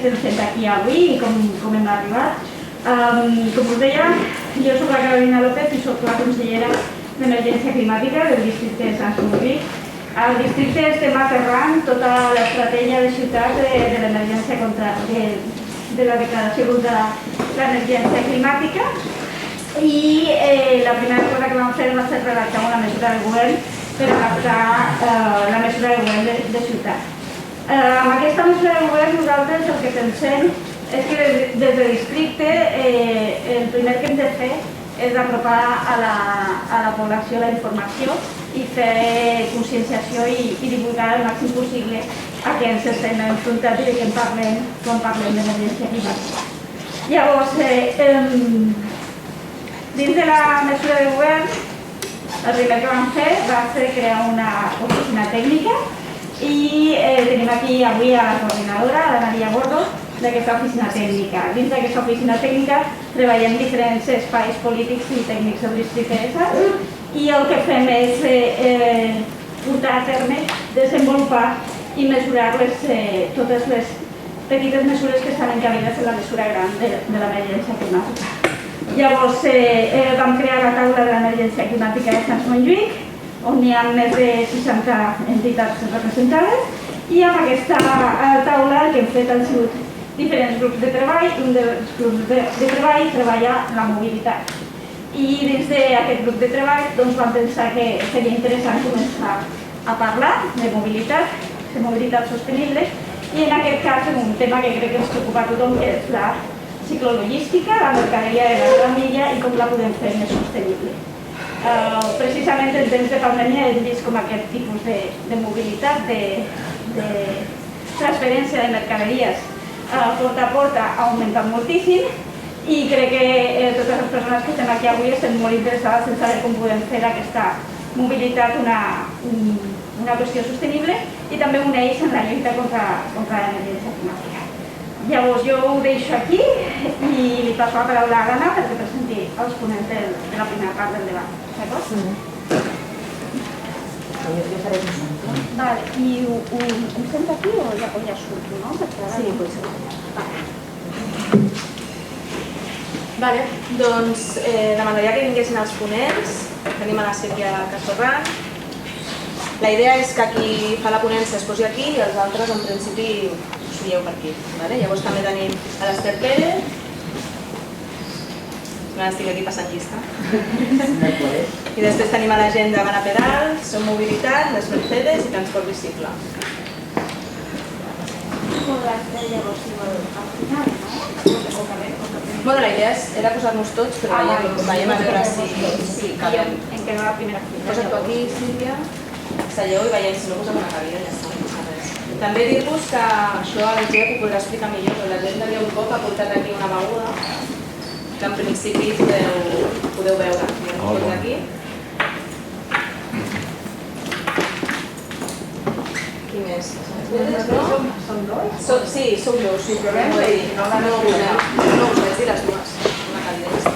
que estem fent aquí avui i com hem arribat. Com us deia, jo soc la Carolina López i soc la consellera d'Emergència Climàtica del districte de Sant Montjuïc. Al districte estem aterrant tota l'estratègia de ciutat de l'emergència de la declaració contra l'emergència climàtica i la primera cosa que vam fer va ser redactar una mesura del govern per adaptar la mesura de govern de ciutat. Amb aquesta mesura de govern nosaltres el que pensem és que des del districte el primer que hem de fer és apropar a la població la informació i fer conscienciació i divulgar el màxim possible a què ens estem enfrontats i de què quan parlem d'emergència climàtica. Llavors, dins de la mesura de govern, el primer que vam fer va ser crear una oficina tècnica i tenim aquí avui a la coordinadora, la Maria Gordo, d'aquesta oficina tècnica. Dins d'aquesta oficina tècnica treballem diferents espais polítics i tècnics del districte de Sants i el que fem és portar a terme, desenvolupar i mesurar totes les petites mesures que estan encaminades en la mesura gran de l'emergència climàtica. Llavors vam crear la taula de l'emergència climàtica de Sant Montjuïc, on hi ha més de 60 entitats representades i amb aquesta taula el que hem fet han sigut diferents grups de treball. Un dels grups de treball treballa la mobilitat i dins d'aquest grup de treball vam pensar que seria interessant començar a parlar de mobilitat sostenible i en aquest cas un tema que crec que ens preocupa a tothom, que és la ciclologística, la mercaderia de la gran milla i com la podem fer més sostenible. Precisament en temps de pandèmia hem vist com aquest tipus de mobilitat, de transferència de mercaderies porta a porta ha augmentat moltíssim i crec que totes les persones que estem aquí avui estem molt interessades en saber com podem fer aquesta mobilitat una qüestió sostenible i també un eix en la lluita contra l'emergència climàtica. Llavors jo ho deixo aquí i li passo la paraula a l'Anna perquè presenti els ponents de la primera part del debat. D'acord? Jo faré un centre. Vale, i ho sento aquí o ja surto, no? Sí, pot ser. Vale, doncs demanaria que vinguessin els ponents. Tenim a la Sílvia Casorran. La idea és que qui fa la ponència es posi aquí i els altres en principi us seieu per aquí. Llavors també tenim a l'Ester Pérez. Estic aquí passant llista. I després tenim a l'agenda Gana Pedal, Som Mobilitat, Les Mercedes i Transport Visible. Bueno, la idea era posar-nos tots, però veiem a veure si cabem. En què va la primera fila? Posa't tu aquí, Sílvia, seieu i veiem si no posem una cadira i ja està, no passa res. També dir-vos que això a la Jep ho podrà explicar millor, però la gent d'avui un cop ha portat aquí una beguda que en principi podeu veure. Doncs aquí. Qui més? Són dos? Sí, sou dos. No us vaig dir les dues. Una cadira i ja està.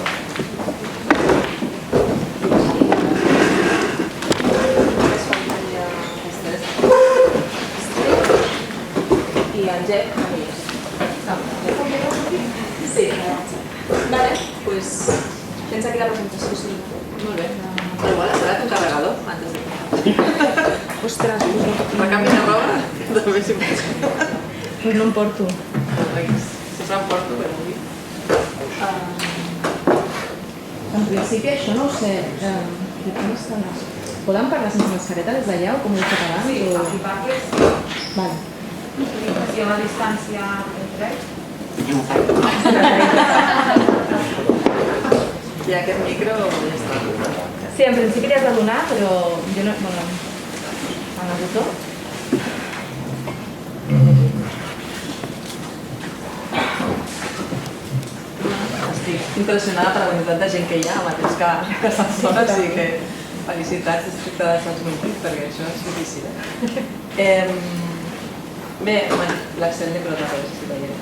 I el Jep també és. Sí. Vale, doncs tens aquí la presentació, sí. Molt bé. Però igual, has donat un carregador antes de... Ostres, Me canvi de roba? També si pots. no em porto. Sempre em porto, però avui. En principi això no ho sé. Com estan les... Poden parlar sense mascareta des d'allà o com ho he fet abans? Sí, aquí parles. Vale. I a la distància entre ells. I aquest micro ja està. Sí, en principi t'has de donar, però jo no... Bueno, en el botó. Estic impressionada per la quantitat de gent que hi ha, mateix que Sant Sona, així que felicitats districte de Sant Montjuïc, perquè això és difícil. Bé, l'accent de protagonistes, si veiem.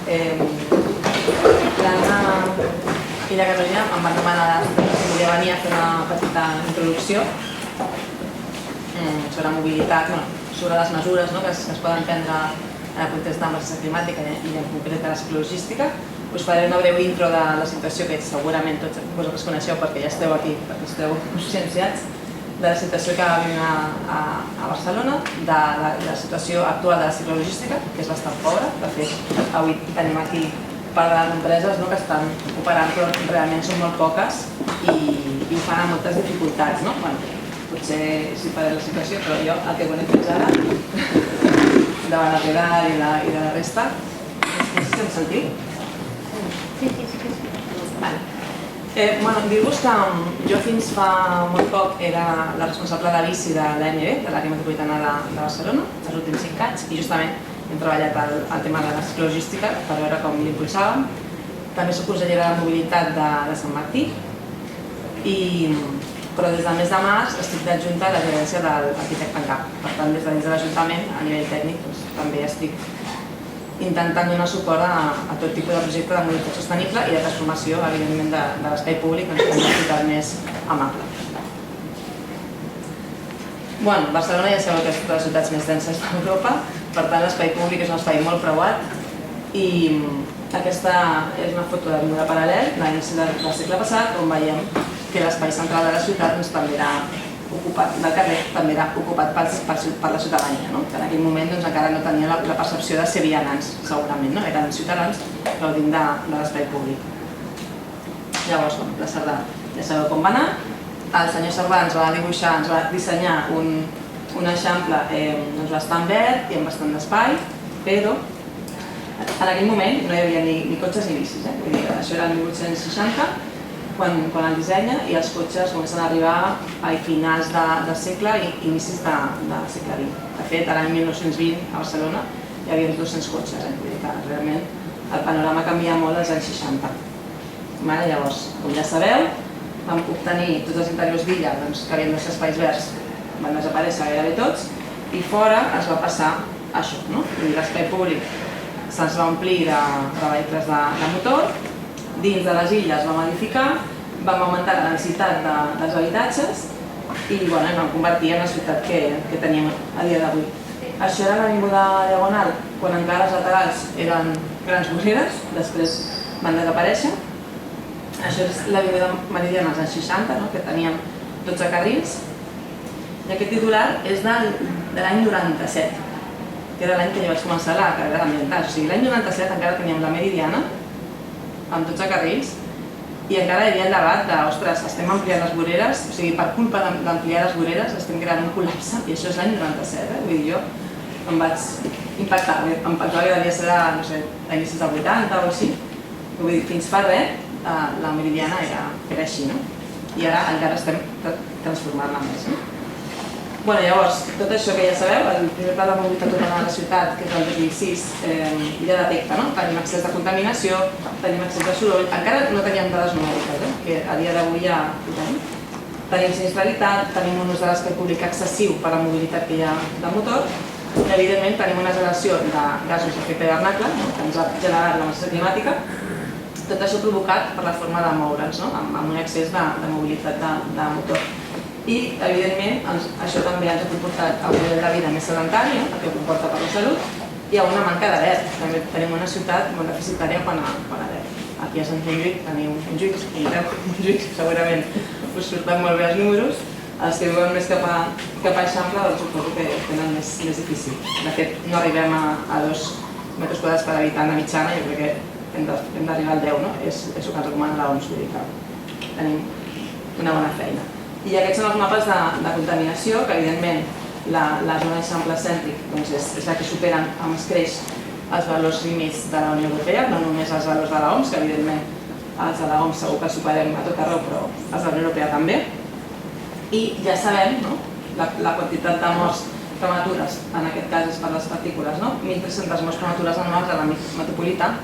L'Anna i la Carolina em van demanar si volia venir a fer una petita introducció sobre mobilitat, sobre les mesures que es poden prendre en el context d'emergència climàtica i en concret de la ciclologística. Us faré una breu intro de la situació que segurament tots vosaltres coneixeu perquè ja esteu aquí, perquè esteu conscienciats de la situació que vivim a Barcelona, de la situació actual de la ciclologística, que és bastant pobra. De fet, avui tenim aquí part de les empreses que estan operant, però realment són molt poques i ho fan amb moltes dificultats. Potser sí faré la situació, però jo el que conec fins ara, davant la Pilar i de la resta, no sé si em sentiu. Sí. Dir-vos que jo fins fa molt poc era la responsable de l'ICI de l'ANB, de l'àrea metropolitana de Barcelona, els últims 5 anys, i justament hem treballat el tema de la ciclologística per veure com l'impulsàvem. També soc consellera de mobilitat de Sant Martí, però des del mes de març estic d'adjunta a la gerència de l'arquitecte en cap. Per tant, des de dins de l'Ajuntament, a nivell tècnic, també estic intentant donar suport a tot tipus de projecte de mobilitat sostenible i de transformació, evidentment, de l'espai públic en una ciutat més amable. Barcelona ja sabeu que és una de les ciutats més denses d'Europa, per tant l'espai públic és un espai molt preuat i aquesta és una foto de Vinguda Paral·lel, de l'inici del segle passat, on veiem que l'espai central de la ciutat també era ocupat, del carrer, també era ocupat per la ciutadania, que en aquell moment encara no tenia la percepció de ser vianants, segurament, eren ciutadans gaudint de l'espai públic. Llavors, la Cerdà, ja sabeu com va anar. El senyor Cerdà ens va dibuixar, ens va dissenyar un eixample bastant verd i amb bastant d'espai, però en aquell moment no hi havia ni cotxes ni bicis. Això era el 1860, quan el dissenya, i els cotxes comencen a arribar a finals de segle i inicis del segle XX. De fet, l'any 1920 a Barcelona hi havia 200 cotxes, vull dir que realment el panorama canvia molt als anys 60. Llavors, com ja sabeu, vam obtenir tots els interiors d'illa que havien de ser espais verds, van desaparèixer gairebé tots, i fora es va passar això. L'espai públic se'ns va omplir de vehicles de motor, dins de les illes vam edificar, vam augmentar la densitat dels habitatges i ens vam convertir en la ciutat que tenim a dia d'avui. Això era l'Avinguda Diagonal, quan encara les laterals eren grans voreres, després van desaparèixer. Això és l'Avinguda Meridiana als anys 60, que teníem 12 carrils, i aquest titular és de l'any 97, que era l'any que jo vaig començar la carrera ambiental. O sigui, l'any 97 encara teníem la Meridiana, amb 12 carrils, i encara hi havia el debat de, ostres, estem ampliant les voreres, o sigui, per culpa d'ampliar les voreres estem creant un col·lapse, i això és l'any 97, vull dir, jo em vaig impactar, em pensava que devia ser a inicis del 80 o així, vull dir, fins fa res, la Meridiana era així, i ara encara estem transformant-la més. Llavors, tot això que ja sabeu, el primer pla de mobilitat urbana de la ciutat, que és el 2006, ja detecta, tenim excés de contaminació, tenim excés de soroll, encara no teníem dades numèriques, que a dia d'avui ja ho tenim. Tenim sinistralitat, tenim un ús de l'espai públic excessiu per la mobilitat que hi ha de motor, i evidentment tenim una generació de gasos d'efecte hivernacle, que ens ha generat l'emergència climàtica, tot això provocat per la forma de moure'ns, amb un excés de mobilitat de motor. I, evidentment, això també ens ha comportat a un nivell de vida més sedentari, el que comporta per la salut, i a una manca de verd. També tenim una ciutat molt deficitària quan a verd. Aquí a Sant Montjuïc teniu Montjuïc, segurament us surten molt bé els números. Els que viuen més cap a Eixample, suposo que tenen més difícil. De fet, no arribem a 2 metres quadrats per habitant a mitjana, jo crec que hem d'arribar al 10, és el que ens recomana l'OMS, vull dir que tenim una bona feina. I aquests són els mapes de contaminació, que evidentment la zona Eixample cèntric és la que superen amb escreix els valors límits de la Unió Europea, no només els valors de l'OMS, que evidentment els de l'OMS segur que superem a tot arreu, però els de la Unió Europea també. I ja sabem la quantitat de morts prematures, en aquest cas és per les partícules, 1.300 morts prematures anuals a l'àmbit metropolità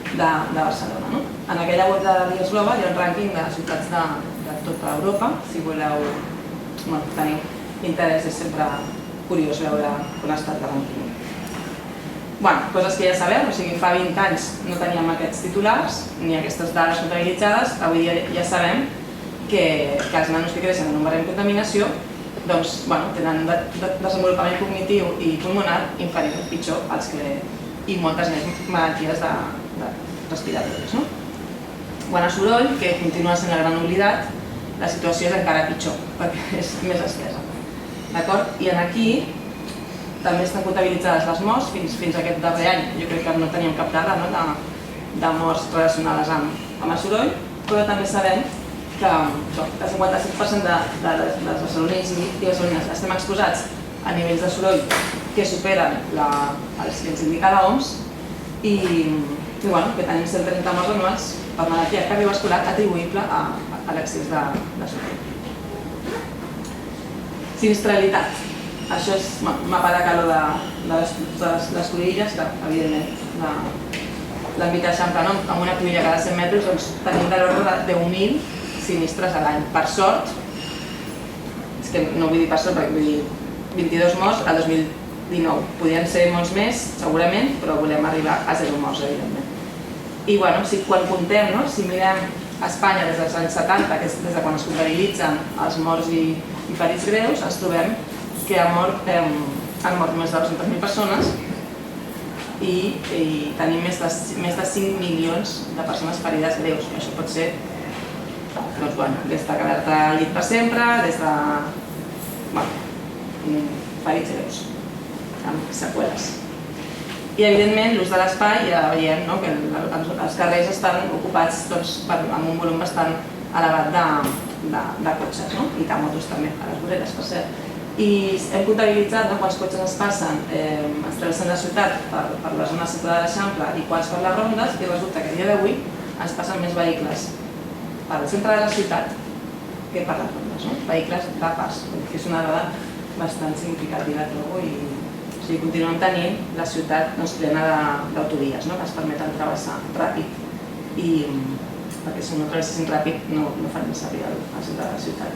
de Barcelona. En aquella web de l'IES Global hi ha un rànquing de ciutats de tota Europa, si voleu tenir interès, és sempre curiós veure on està el rànquing. Coses que ja sabeu, o sigui, fa 20 anys no teníem aquests titulars ni aquestes dades comptabilitzades, avui dia ja sabem que els nanos que creixen en un barri amb contaminació tenen desenvolupament cognitiu i pulmonar inferior, pitjor als que i moltes més malalties respiratòries. Quan a soroll, que continua sent el gran oblidat, la situació és encara pitjor, perquè és més estesa. I aquí també estan comptabilitzades les morts fins a aquest darrer any. Jo crec que no teníem cap dada de morts relacionades amb el soroll, però també sabem que el 55% dels barcelonins i barcelonines estem exposats a nivells de soroll que superen els que ens indica l'OMS i que tenim 130 morts anuals per malaltia cardiovascular atribuïble a l'excés de soroll. Sinistralitat. Això és mapa de calor de les cruïlles, que evidentment l'àmbit d'Eixample, amb una cruïlla cada 100 metres, tenim de l'ordre de 10.000 sinistres a l'any. Per sort, és que no vull dir per sort, perquè vull dir 22 morts al 2019. Podien ser molts més, segurament, però volem arribar a 0 morts, evidentment. I quan comptem, si mirem a Espanya des dels anys 70, que és des de quan es comptabilitzen els morts i ferits greus, ens trobem que han mort més de 200.000 persones i tenim més de 5 milions de persones ferides greus. Això pot ser des de quedar-te al llit per sempre, des de ferits greus, amb seqüeles. I evidentment l'ús de l'espai, ja veiem que els carrers estan ocupats amb un volum bastant elevat de cotxes i de motos també, a les voreres, per cert. I hem comptabilitzat quants cotxes es passen, es travessen la ciutat per la zona central de l'Eixample i quants per les rondes, i resulta que a dia d'avui ens passen més vehicles per al centre de la ciutat que per les rondes, vehicles de pas, que és una dada bastant significativa, trobo, i continuem tenint la ciutat plena d'autovies que ens permeten travessar ràpid, perquè si no travessessin ràpid no faríem servir el centre de la ciutat.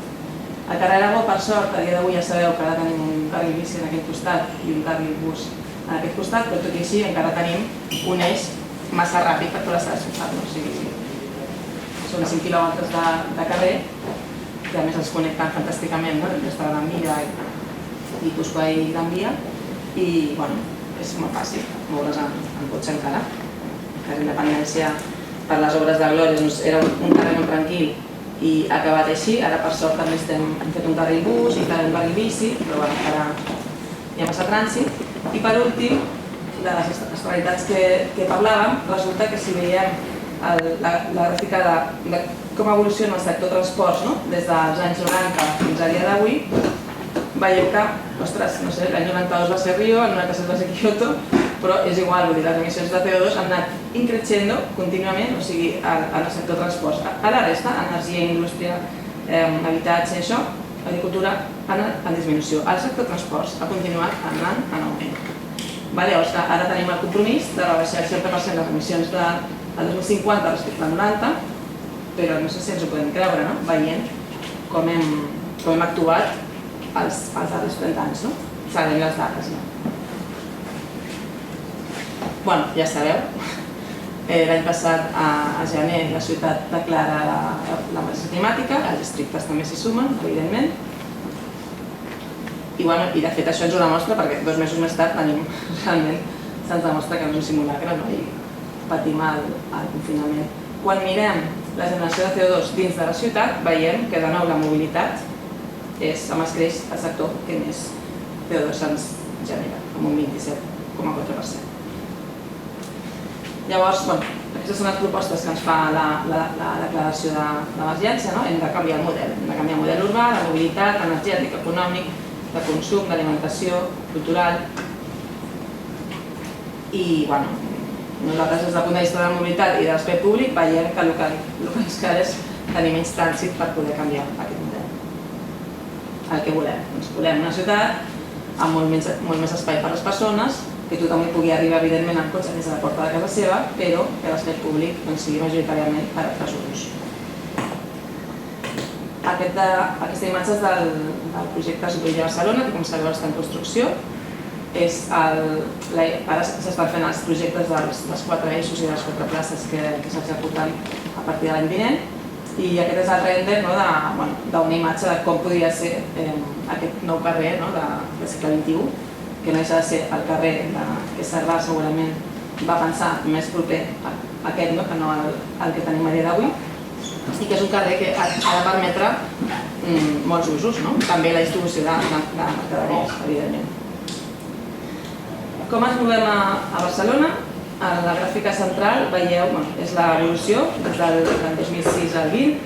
A carrer Aragó, per sort, a dia d'avui ja sabeu que ara tenim un carril bici en aquest costat i un carril bus en aquest costat, però tot i així encara tenim un eix massa ràpid per tot l'estat de ciutat. O sigui, són 5 quilòmetres de carrer, que a més els connecten fantàsticament, des de Gran Via i Guipúscoa i Gran Via, i és molt fàcil moure's en cotxe encara. La Independència per les obres de Glòria era un carrer molt tranquil i ha acabat així. Ara per sort també hem fet un carril bus i també un carril bici, però encara hi ha massa trànsit. I per últim, de les externalitats que parlàvem, resulta que si veiem la gràfica de com evoluciona el sector transports des dels anys 90 fins a dia d'avui, veieu que, ostres, no sé, l'any 92 va ser Rio, el 97 va ser Kyoto, però és igual, vull dir, les emissions de CO2 han anat increixendo contínuament, o sigui, en el sector transports. A la resta, energia, indústria, habitatge, això, agricultura, ha anat en disminució. El sector transports ha continuat anant en augment. Ara tenim el compromís de rebaixar el 60% les emissions del 2050 respecte al 90, però no sé si ens ho podem creure, veient com hem actuat els darrers 30 anys, sabem les dades. Ja sabeu, l'any passat a gener la ciutat declara l'emergència climàtica, els districtes també s'hi sumen, evidentment, i de fet això ens ho demostra perquè 2 mesos més tard realment se'ns demostra que no és un simulacre i patim el confinament. Quan mirem la generació de CO2 dins de la ciutat, veiem que de nou la mobilitat és, amb els creix, el sector que més CO2 se'ns genera, amb un 27,4%. Llavors, aquestes són les propostes que ens fa la declaració d'emergència. Hem de canviar el model, hem de canviar el model urbà, de mobilitat, energètic, econòmic, de consum, d'alimentació, cultural. I, nosaltres des del punt de vista de la mobilitat i de l'espai públic veiem que el que ens cal és tenir menys trànsit per poder canviar aquest model. El que volem? Volem una ciutat amb molt més espai per a les persones, que tothom hi pugui arribar, evidentment, amb cotxe des de la porta de casa seva, però que l'espai públic sigui majoritàriament per a altres usos. Aquesta imatge és del projecte Superilla de Barcelona, que com sabeu està en construcció. Ara s'estan fent els projectes dels 4 eixos i de les 4 places que s'executen a partir de l'any vinent, i aquest és el render d'una imatge de com podria ser aquest nou carrer del segle XXI, que no deixa de ser el carrer que serà segurament va pensar més proper a aquest, que no al que tenim a dia d'avui, i que és un carrer que ha de permetre molts usos, també la distribució de mercaderies, evidentment. Com ens movem a Barcelona? A la gràfica central veieu, és l'evolució des del 2006 al 20.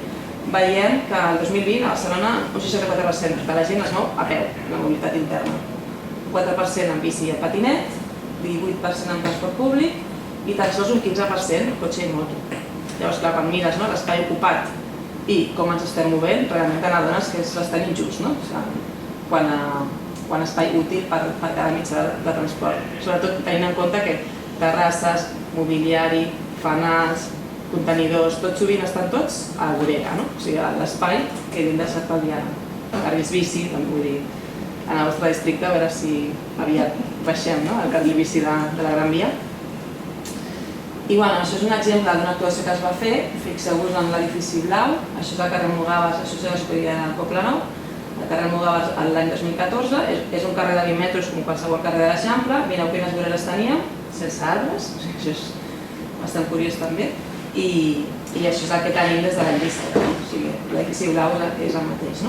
Veiem que el 2020 a Barcelona un 64% de la gent es mou a peu, en la mobilitat interna. 4% en bici i el patinet, 18% en transport públic i tan sols un 15% cotxe i moto. Llavors, clar, quan mires l'espai ocupat i com ens estem movent, realment te n'adones que és bastant injust, quan espai útil per cada mitjà de transport. Sobretot tenint en compte que terrasses, mobiliari, fanals, contenidors, tot sovint estan tots a la vorera, o sigui, l'espai que hem deixat pel diari. Carrils bici, vull dir, en el vostre districte, a veure si aviat baixem el carril bici de la Gran Via. I això és un exemple d'una actuació que es va fer, fixeu-vos en l'edifici blau, això és el carrer Mugaves, això és l'Hospitalet del Poble Nou, el carrer Mugaves l'any 2014, és un carrer de 20 metres com qualsevol carrer de l'Eixample, mireu quines voreres teníem, sense arbres, això és bastant curiós també, i això és el que tenim des de l'any 17, o sigui, l'edifici blau és el mateix.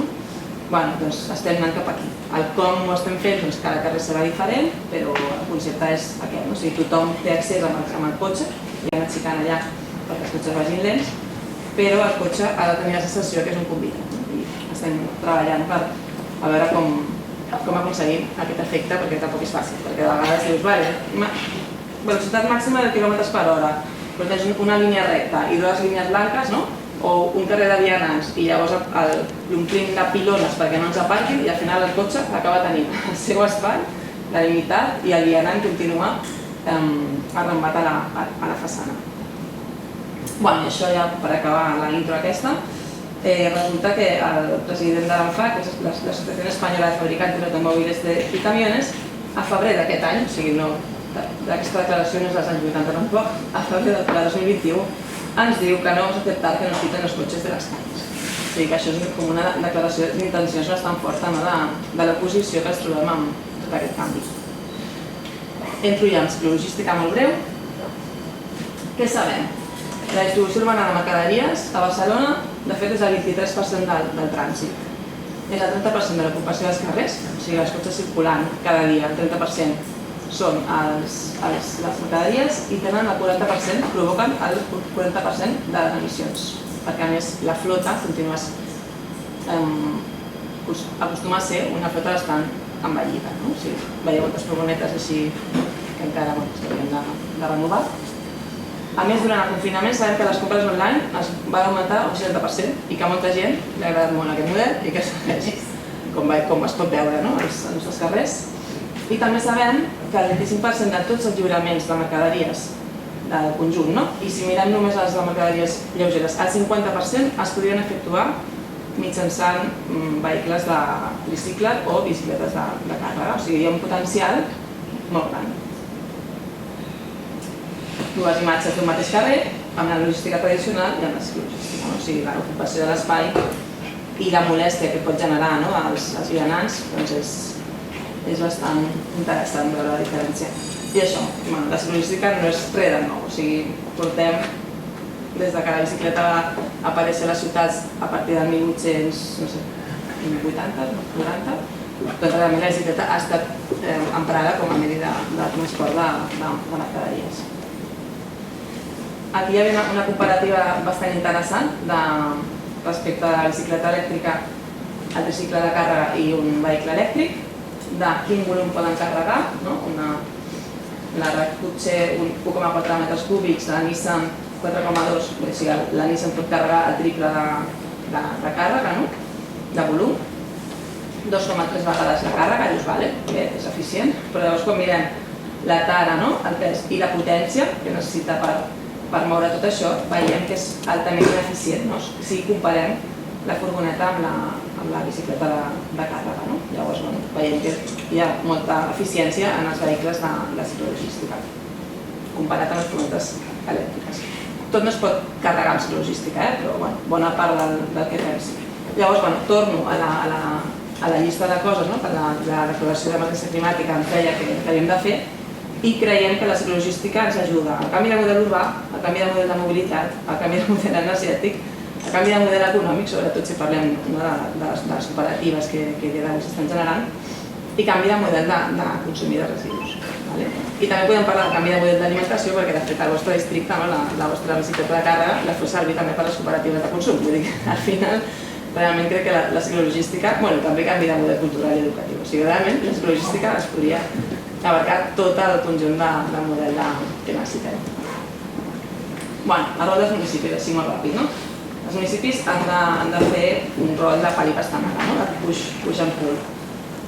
Doncs estem anant cap aquí. El com ho estem fent, cada carrer serà diferent, però el concepte és aquest, o sigui, tothom té accés amb el cotxe, hi ha una xicana allà perquè els cotxes vagin lents, però el cotxe ha de tenir la sensació que és un convidat. I estem treballant per veure com aconseguim aquest efecte, perquè tampoc és fàcil, perquè de vegades dius, velocitat màxima de quilòmetres per hora, però tens una línia recta i dues línies blanques, o un carrer de vianants i llavors l'omplim de pilones perquè no ens aparquin i al final el cotxe acaba tenint el seu espai, la limitat i el vianant continua arrambat a la façana. Això ja per acabar la intro aquesta, resulta que el president de l'ANFAC, que és l'Associació Espanyola de Fabricantes de Automóviles y Camiones, a febrer d'aquest any, o sigui, d'aquesta declaració no és dels anys 80 tampoc, a febrer de 2021, ens diu que no vamos a aceptar que nos quiten los coches de las calles. O sigui que això és com una declaració d'intencions bastant forta de l'oposició que ens trobem amb tot aquest canvi. Entro ja en ciclologística molt breu. Què sabem? La distribució urbana de mercaderies a Barcelona, de fet, és el 23% del trànsit. És el 30% de l'ocupació dels carrers, o sigui, els cotxes circulant cada dia, el 30% són les mercaderies i tenen el 40%, provoquen el 40% de les emissions, perquè a més la flota acostuma a ser una flota bastant envellida. Veieu moltes furgonetes així que encara s'haurien de renovar. A més, durant el confinament sabem que les compres online es van augmentar un 60% i que a molta gent li ha agradat molt aquest model i que segueix, com es pot veure als nostres carrers. I també sabem que el 25% de tots els lliuraments de mercaderies del conjunt, i si mirem només les de mercaderies lleugeres, el 50% es podrien efectuar mitjançant vehicles de tricicle o bicicletes de càrrega, o sigui, hi ha un potencial molt gran. Dues imatges d'un mateix carrer, amb la logística tradicional i amb la ciclologística, o sigui, l'ocupació de l'espai i la molèstia que pot generar als vianants és bastant interessant veure la diferència. I això, la ciclologística no és res de nou, o sigui, portem des que la bicicleta va aparèixer a les ciutats a partir del 1880, 90, doncs realment la bicicleta ha estat emprada com a medi de transport de mercaderies. Aquí hi havia una comparativa bastant interessant respecte a la bicicleta elèctrica, el tricicle de càrrega i un vehicle elèctric, de quin volum poden carregar, la RAC potser 1,4 metres cúbics, la Nissan 4,2, o sigui, la Nissan pot carregar el triple de càrrega, de volum, 2,3 vegades la càrrega, dius, vale, bé, és eficient, però llavors quan mirem la tara, el pes i la potència que necessita per moure tot això, veiem que és altament ineficient, si comparem la furgoneta amb la bicicleta de càrrega. Llavors veiem que hi ha molta eficiència en els vehicles de ciclologística, comparat amb les furgonetes elèctriques. Tot no es pot carregar amb ciclologística, però bona part del que fem sí. Llavors, torno a la llista de coses que la declaració d'emergència climàtica ens deia que havíem de fer, i creiem que la ciclologística ens ajuda al canvi de model urbà, al canvi de model de mobilitat, al canvi de model energètic, al canvi de model econòmic, sobretot si parlem de les cooperatives que s'estan generant, i canvi de model de consum de residus. I també podem parlar del canvi de model d'alimentació perquè de fet al vostre districte la vostra bicicleta de càrrega la feu servir també per les cooperatives de consum. Vull dir que al final realment crec que la ciclologística, també canvi de model cultural i educatiu. O sigui, realment la ciclologística es podria abarcar tot el conjunt del model que necessitem. El rol dels municipis, així molt ràpid, no? Els municipis han de fer un rol de pal i pastanada, de push and pull.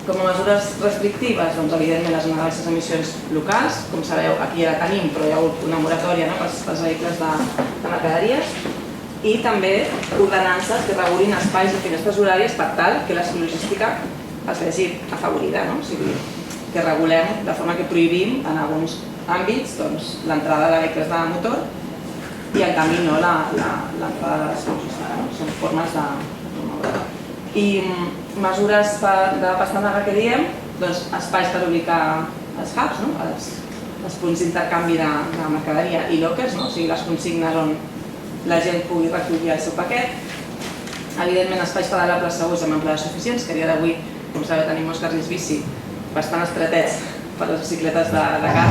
Com a mesures restrictives, doncs evidentment les baixes emissions locals, com sabeu aquí ja la tenim, però hi ha hagut una moratòria pels vehicles de mercaderies, i també ordenances que regulin espais i finestres horàries per tal que la ciclologística es vegi afavorida, o sigui, que regulem de forma que prohibim en alguns àmbits l'entrada de vehicles de motor i en canvi no l'entrada de la ciclologística. Són formes de promoure. I mesures de pastanada que diem, espais per ubicar els hubs, els punts d'intercanvi de mercaderia i lockers, o sigui, les consignes on la gent pugui recollir el seu paquet. Evidentment, espais pedalables segurs amb amplades suficients, que a dia d'avui, com sabeu, tenim molts carrils bici bastant estretets per les bicicletes de càrrega,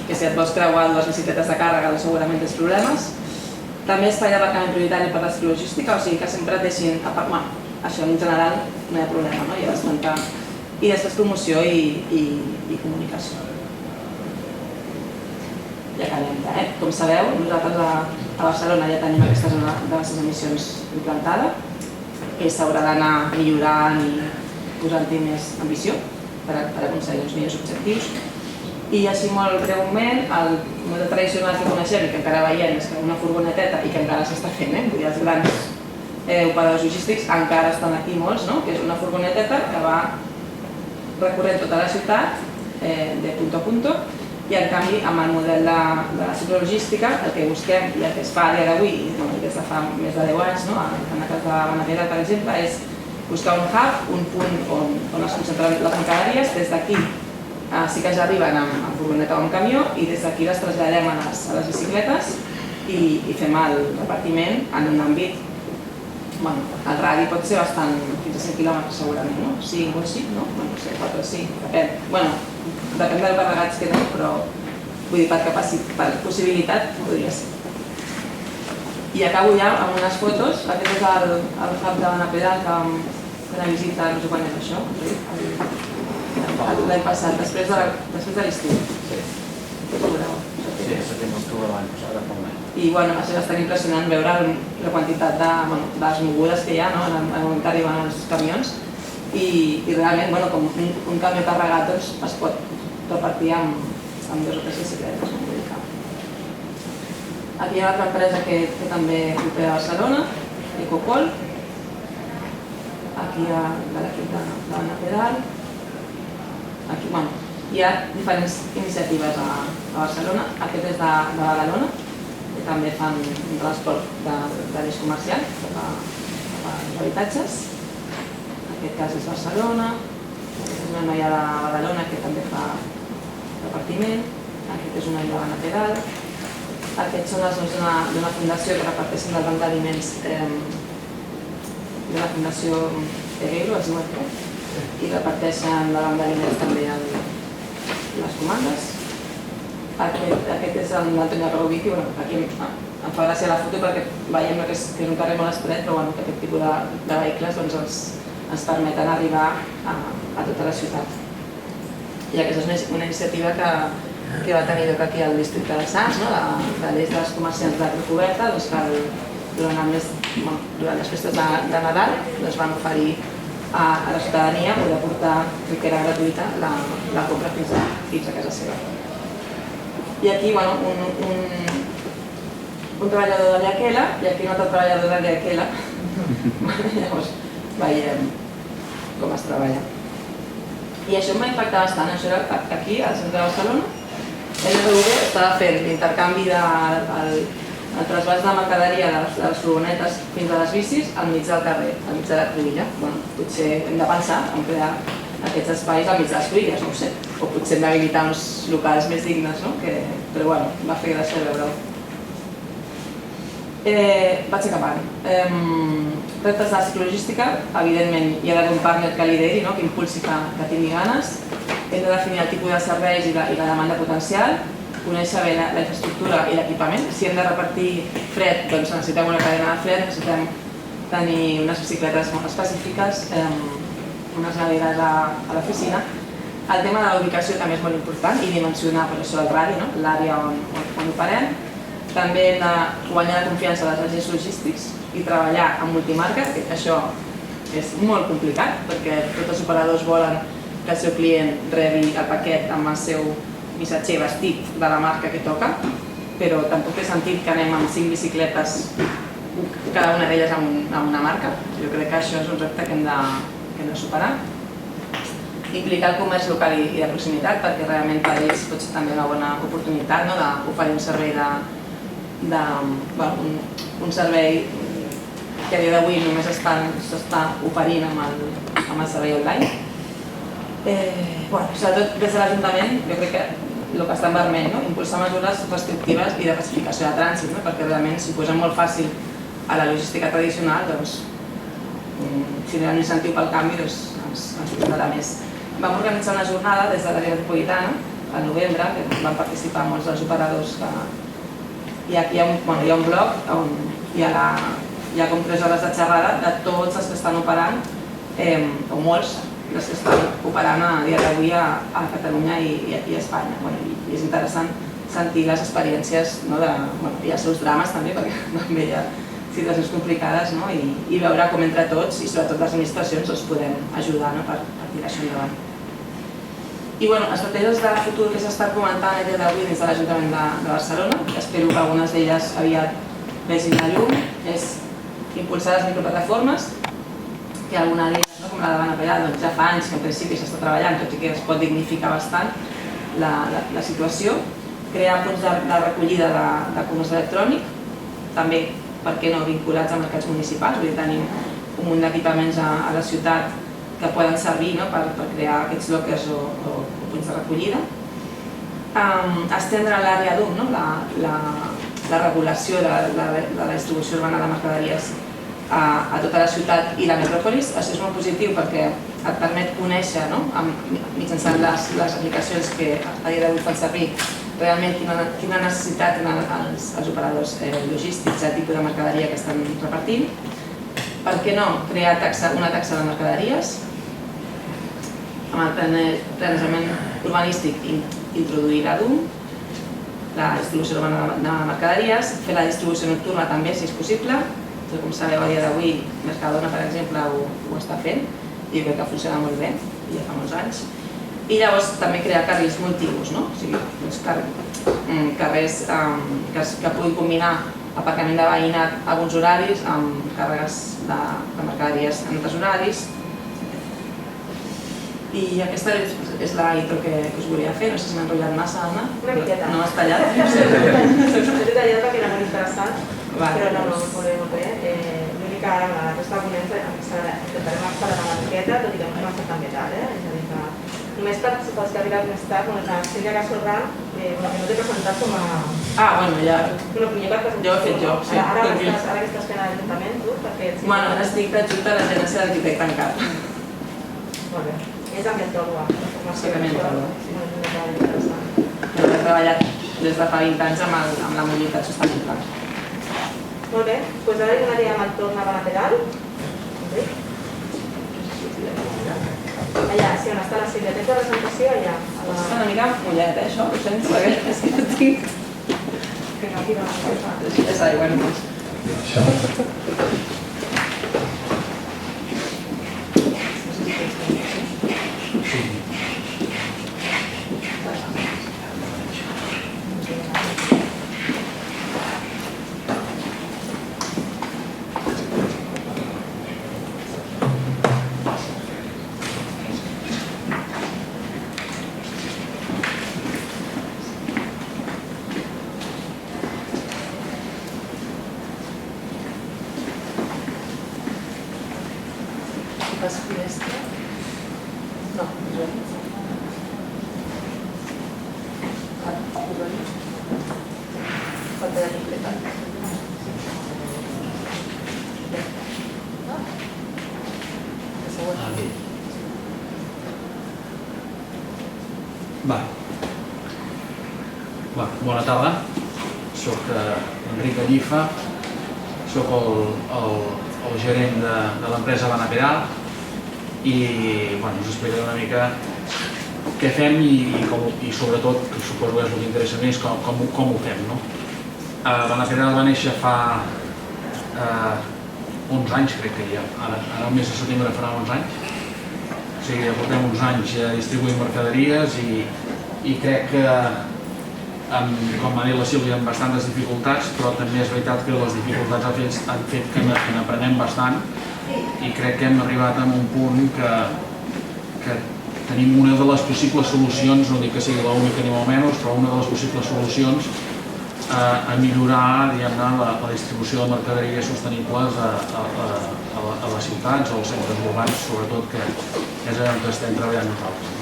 que si et vols creuar dues bicicletes de càrrega segurament tens problemes. També espai d'aparcament prioritari per la ciclologística, o sigui que sempre et deixin aparcar. Això en general no hi ha problema, hi ha d'esmentar. I després promoció i comunicació. Ja acabem, com sabeu, nosaltres a Barcelona ja tenim aquesta zona de baixes emissions implantada, que s'haurà d'anar millorant i posant-hi més ambició per aconseguir uns millors objectius. I així molt breument, el model tradicional que coneixem i que encara veiem és que una furgoneteta i que encara s'està fent, vull dir, els grans operadors logístics encara estan aquí molts, que és una furgoneteta que va recorrent tota la ciutat de punto a punto, i en canvi amb el model de la ciclologística el que busquem i el que es fa a dia d'avui i des de fa més de 10 anys, en el cas de Benavera per exemple, és buscar un hub, un punt on es concentren les mercaderies. Des d'aquí sí que ja arriben amb furgoneta o amb camió i des d'aquí les traslladem a les bicicletes i fem el repartiment en un àmbit. El radi pot ser bastant, fins a 100 quilòmetres segurament, 5 o així, no sé, 4 o 5, depèn. Depèn del carregats que anem, però vull dir, per possibilitat podria ser. I acabo ja amb unes fotos. Aquest és el hub de Benapedal que vam fer una visita, no sé quan és això, l'any passat, després de l'estiu. Sí, setembre-octubre l'any passat, fa un any. I això és bastant impressionant veure la quantitat de les mogudes que hi ha en el moment que arriben els camions i realment com un camió carregat es pot repartir amb 2 o 3 bicicletes. Aquí hi ha una altra empresa que també opera a Barcelona, Ecopol. Aquí hi ha l'equip de Benapedal. Hi ha diferents iniciatives a Barcelona. Aquest és de Badalona, que també fan un transport de l'eix comercial cap als habitatges. En aquest cas és Barcelona. Aquesta és una noia de Badalona que també fa repartiment. Aquest és una illa de Benapedal. Aquests són els noms d'una fundació que reparteixen del banc d'aliments de la Fundació Egueiro, es diu aquí, i reparteixen del banc d'aliments també les comandes. Aquest és l'Antonio Robici. Aquí em fa gràcia la foto perquè veiem que és un carrer molt estret, però que aquest tipus de vehicles ens permeten arribar a tota la ciutat. I aquesta és una iniciativa que va tenir lloc aquí al districte de Sants, de l'eix dels comerciants de recoberta, que durant les festes de Nadal van oferir a la ciutadania poder portar, que era gratuïta, la compra fins a casa seva. I aquí un treballador de l'Aquela i aquí un altre treballador de l'Aquela. Llavors veiem com es treballa. I això em va impactar bastant. Això era aquí, al centre de Barcelona. LRV estava fent l'intercanvi el trasbàs de mercaderia de les furgonetes fins a les bicis al mig del carrer, al mig de la cruïlla. Potser hem de pensar en crear aquests espais al mig de les cruïlles, no ho sé. O potser hem d'habilitar uns locals més dignes, no? Però bueno, va fer gràcia veure-ho. Vaig acabant. Reptes de la ciclologística, evidentment hi ha d'haver un partner que lideri, que impulsi, que tingui ganes. Hem de definir el tipus de serveis i la demanda potencial, conèixer bé la infraestructura i l'equipament. Si hem de repartir fred, doncs necessitem una cadena de fred, necessitem tenir unes bicicletes molt específiques, unes neveres a l'oficina. El tema de la ubicació també és molt important i dimensionar per això el radi, l'àrea on operem. També hem de guanyar la confiança dels agents logístics i treballar amb multimarca, que això és molt complicat perquè tots els operadors volen que el seu client rebi el paquet amb el seu missatger vestit de la marca que toca, però tampoc té sentit que anem amb 5 bicicletes, cada una d'elles amb una marca. Jo crec que això és un repte que hem de superar. Implicar el comerç local i de proximitat, perquè realment per ells pot ser també una bona oportunitat d'oferir un servei un servei que a dia d'avui només s'està oferint amb el servei online. Sobretot des de l'Ajuntament, jo crec que el que està en vermell, impulsar mesures restrictives i de pacificació de trànsit, perquè realment si ho posa molt fàcil a la logística tradicional, doncs si no hi ha un incentiu pel canvi, ens ajudarà més. Vam organitzar una jornada des de l'àrea metropolitana, al novembre, que van participar molts dels operadors. Hi ha un blog on hi ha com 3 hores de xerrada de tots els que estan operant, o molts, els que estan operant a dia d'avui a Catalunya i a Espanya. I és interessant sentir les experiències, i els seus drames també, perquè també hi ha situacions complicades, i veure com entre tots, i sobretot les administracions, els podem ajudar per tirar això endavant. I estratègies de futur que s'estan comentant a dia d'avui dins de l'Ajuntament de Barcelona, que espero que algunes d'elles aviat vegin la llum, és impulsar les microplataformes, que alguna d'elles, com la de Banapellà, ja fa anys que en principi s'està treballant, tot i que es pot dignificar bastant la situació, crear punts de recollida de comerç electrònic, també, per què no, vinculats a mercats municipals, vull dir, tenim un munt d'equipaments a la ciutat que poden servir per crear aquests lockers o punts de recollida. Estendre l'àrea d'UM, la regulació de la distribució urbana de mercaderies a tota la ciutat i la metròpolis. Això és molt positiu perquè et permet conèixer, mitjançant les aplicacions que a dia d'avui fan servir, realment quina necessitat tenen els operadors logístics, el tipus de mercaderia que estan repartint. Per què no crear una taxa de mercaderies? Amb el planejament urbanístic introduir la DUM, la distribució urbana de mercaderies, fer la distribució nocturna també, si és possible. Com sabeu, a dia d'avui, Mercadona, per exemple, ho està fent i jo crec que funciona molt bé, ja fa molts anys. I llavors també crear carrils multiús, o sigui, carrers que puguin combinar aparcament de veïnat a alguns horaris amb càrregues de mercaderies en altres horaris. I aquesta és la intro que us volia fer, no sé si m'he enrotllat massa, Anna. Una miqueta. No m'has tallat? He detallat perquè era molt interessant, però no, molt bé. L'únic que ara amb la resta de ponents intentarem accelerar una miqueta, tot i que no hem estat tan bé tard, és a dir que només pels que ha arribat més tard, la Sílvia Casorran, que no t'he presentat com a... ja... Jo ho he fet jo, sí. Ara que estàs fent a l'Ajuntament, tu? Ara estic d'adjunta a l'agència d'arquitecte en cap. Molt bé. És ambientòloga. Sí, ambientòloga. He treballat des de fa 20 anys amb la mobilitat sostenible. Molt bé, doncs ara hi donaríem el torn a Banapedal. Allà, sí, on està la Sílvia. Tens la presentació allà? Està una mica mullet, això? Ho sents? Perquè és que no tinc... Que no, aquí no. És aigua només. Falta de completat. Bona tarda, soc Enric Gallifa, soc el gerent de l'empresa Habana Pedal i us explicaré una mica què fem i sobretot, que suposo que és el que interessa més, com ho fem. Habana Pedal va néixer fa 11 anys, crec que ja, ara el mes de setembre farà 11 anys. O sigui, ja portem uns anys distribuint mercaderies i crec que, com ha dit la Sílvia, amb bastantes dificultats, però també és veritat que les dificultats han fet que n'aprenem bastant i crec que hem arribat a un punt que tenim una de les possibles solucions, no dic que sigui l'única ni molt menys, però una de les possibles solucions a millorar la distribució de mercaderies sostenibles a les ciutats o als centres urbans, sobretot, que és on estem treballant nosaltres.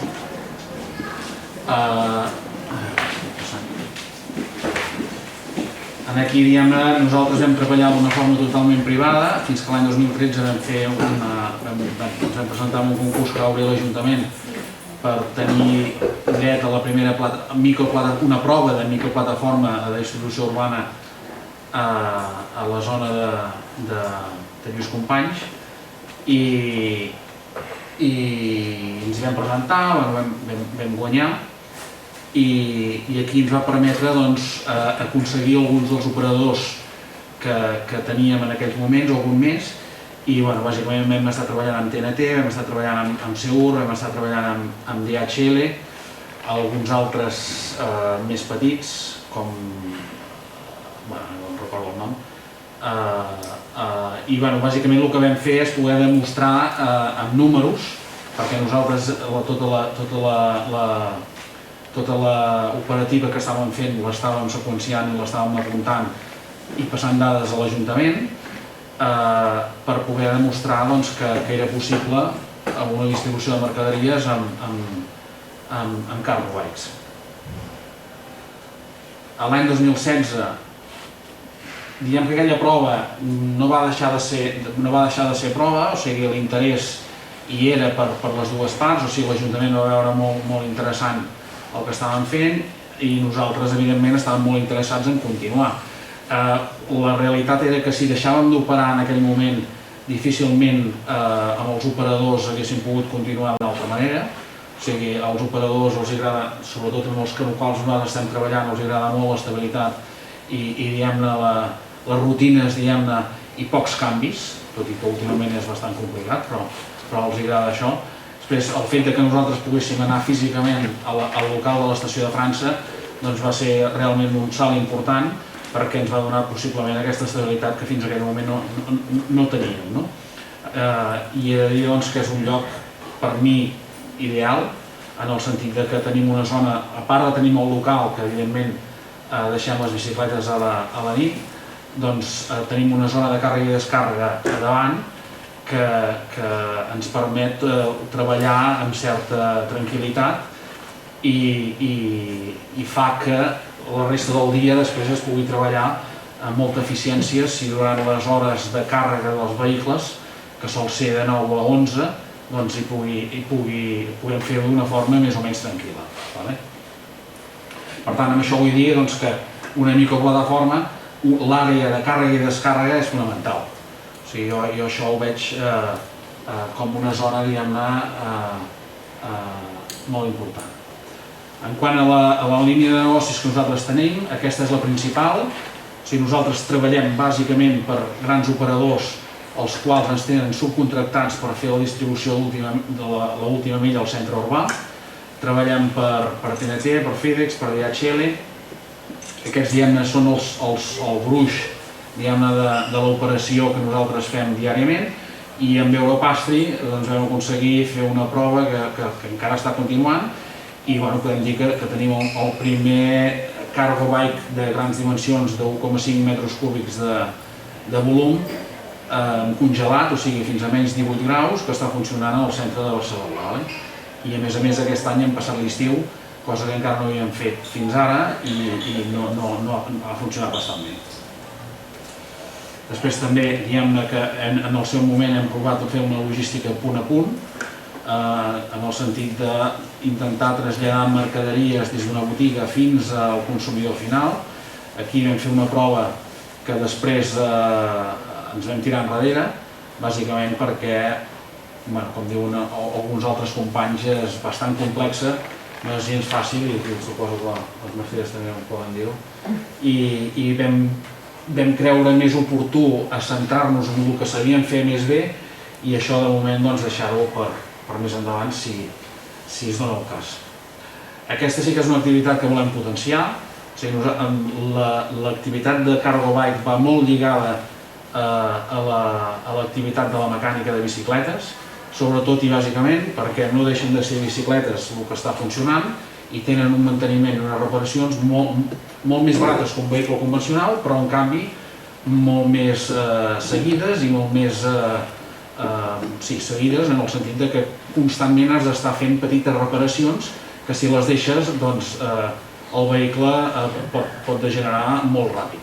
Aquí, nosaltres vam treballar d'una forma totalment privada, fins que l'any 2013 vam presentar un concurs que va obrir l'Ajuntament per tenir dret a la primera una prova de microplataforma de distribució urbana a la zona de Lluís Companys i ens hi vam presentar, vam guanyar i aquí ens va permetre aconseguir alguns dels operadors que teníem en aquells moments, algun més, i bàsicament vam estar treballant amb TNT, vam estar treballant amb Seur, vam estar treballant amb DHL, alguns altres més petits, com... no em recordo el nom. I bàsicament el que vam fer és poder demostrar amb números, perquè nosaltres tota l'operativa que estàvem fent l'estàvem seqüenciant i l'estàvem apuntant i passant dades a l'Ajuntament per poder demostrar que era possible una distribució de mercaderies amb cargo bikes. L'any 2016, diguem que aquella prova no va deixar de ser prova, o sigui, l'interès hi era per les dues parts, o sigui, l'Ajuntament va veure molt interessant el que estàvem fent i nosaltres, evidentment, estàvem molt interessats en continuar. La realitat era que si deixàvem d'operar en aquell moment, difícilment amb els operadors haguéssim pogut continuar d'una altra manera. O sigui, als operadors els agrada, sobretot amb els quals nosaltres estem treballant, els agrada molt l'estabilitat i diguem-ne, les rutines, diguem-ne, i pocs canvis, tot i que últimament és bastant complicat, però els agrada això. Després, el fet que nosaltres poguéssim anar físicament al local de l'estació de França va ser realment un salt important perquè ens va donar possiblement aquesta estabilitat que fins a aquell moment no teníem. I he de dir que és un lloc, per mi, ideal, en el sentit que tenim una zona, a part de tenir el local, que evidentment deixem les bicicletes a la nit, doncs tenim una zona de càrrega i descàrrega a davant que ens permet treballar amb certa tranquil·litat i fa que la resta del dia després es pugui treballar amb molta eficiència si durant les hores de càrrega dels vehicles, que sol ser de 9 a 11, doncs puguem fer-ho d'una forma més o menys tranquil·la. Per tant, amb això vull dir que una microplataforma, l'àrea de càrrega i descàrrega és fonamental. O sigui, jo això ho veig com una zona, diguem-ne, molt important. En quant a la línia de negocis que nosaltres tenim, aquesta és la principal. O sigui, nosaltres treballem bàsicament per grans operadors els quals ens tenen subcontractats per fer la distribució de l'última milla al centre urbà. Treballem per TNT, per FedEx, per DHL. Aquests, diguem-ne, són el gruix de l'operació que nosaltres fem diàriament i amb Europastry vam aconseguir fer una prova que encara està continuant i podem dir que tenim el primer cargo bike de grans dimensions de 1,5 metres cúbics de volum congelat, o sigui fins a menys 18 graus, que està funcionant al centre de Barcelona. I a més aquest any hem passat l'estiu cosa que encara no havíem fet fins ara i no ha funcionat bastant bé. Després també, diguem-ne que en el seu moment hem provat de fer una logística punt a punt, en el sentit d'intentar traslladar mercaderies des d'una botiga fins al consumidor final. Aquí vam fer una prova que després ens vam tirar enrere, bàsicament perquè, com diuen alguns altres companys, és bastant complexa, no és gens fàcil, i suposo que les Mercedes també ho poden dir-ho, i vam creure més oportú a centrar-nos en el que sabíem fer més bé i això de moment deixar-ho per més endavant si es dona el cas. Aquesta sí que és una activitat que volem potenciar. L'activitat de Cargo Bike va molt lligada a l'activitat de la mecànica de bicicletes, sobretot i bàsicament perquè no deixen de ser bicicletes el que està funcionant i tenen un manteniment i unes reparacions molt més barates que un vehicle convencional, però en canvi molt més seguides i molt més seguides en el sentit que constantment has d'estar fent petites reparacions que si les deixes el vehicle pot degenerar molt ràpid.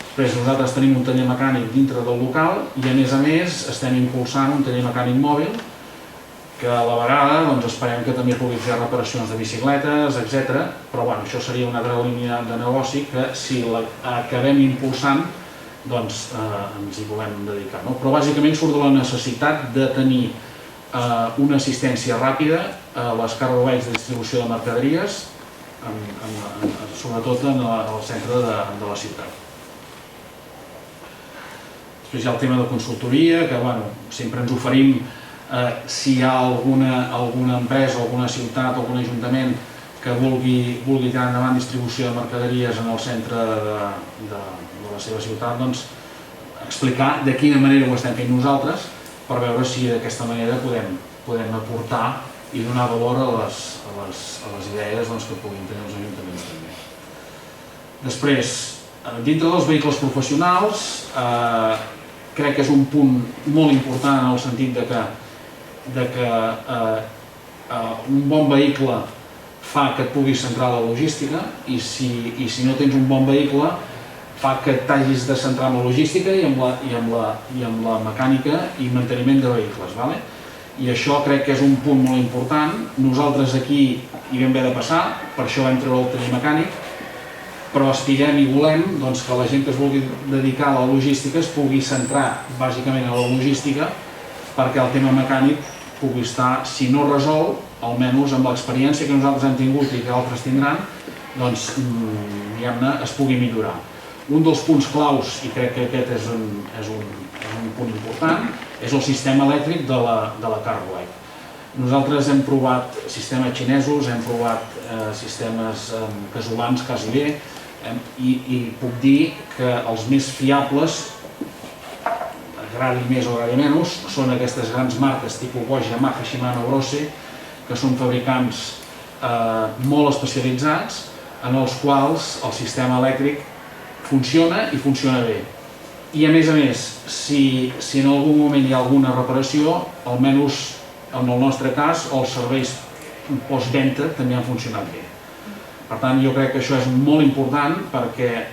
Després nosaltres tenim un taller mecànic dintre del local i a més estem impulsant un taller mecànic mòbil que a la vegada esperem que també pugui fer reparacions de bicicletes, etc. Però això seria una altra línia de negoci que si l'acabem impulsant ens hi volem dedicar. Però bàsicament surt de la necessitat de tenir una assistència ràpida a les cargo bikes de distribució de mercaderies, sobretot al centre de la ciutat. Després hi ha el tema de consultoria, que sempre ens oferim si hi ha alguna empresa, alguna ciutat, algun ajuntament que vulgui tirar endavant distribució de mercaderies en el centre de la seva ciutat, explicar de quina manera ho estem fent nosaltres per veure si d'aquesta manera podem aportar i donar valor a les idees que puguin tenir els ajuntaments també. Després, dintre dels vehicles professionals, crec que és un punt molt important en el sentit que un bon vehicle fa que et puguis centrar en la logística i si no tens un bon vehicle fa que t'hagis de centrar en la logística i en la mecànica i manteniment de vehicles. I això crec que és un punt molt important. Nosaltres aquí hi vam haver de passar, per això vam treure el taller mecànic, però aspirem i volem que la gent que es vulgui dedicar a la logística es pugui centrar bàsicament en la logística perquè el tema mecànic pugui estar, si no resolt, almenys amb l'experiència que nosaltres hem tingut i que altres tindran, es pugui millorar. Un dels punts claus, i crec que aquest és un punt important, és el sistema elèctric de la Cargo Bike. Nosaltres hem provat sistemes xinesos, hem provat sistemes casolans quasi bé, i puc dir que els més fiables, agradi més o agradi menys, són aquestes grans marques tipus Bosch, Yamaha, Shimano, Brose, que són fabricants molt especialitzats en els quals el sistema elèctric funciona i funciona bé. I a més, si en algun moment hi ha alguna reparació, almenys en el nostre cas, els serveis postventa també han funcionat bé. Per tant, jo crec que això és molt important perquè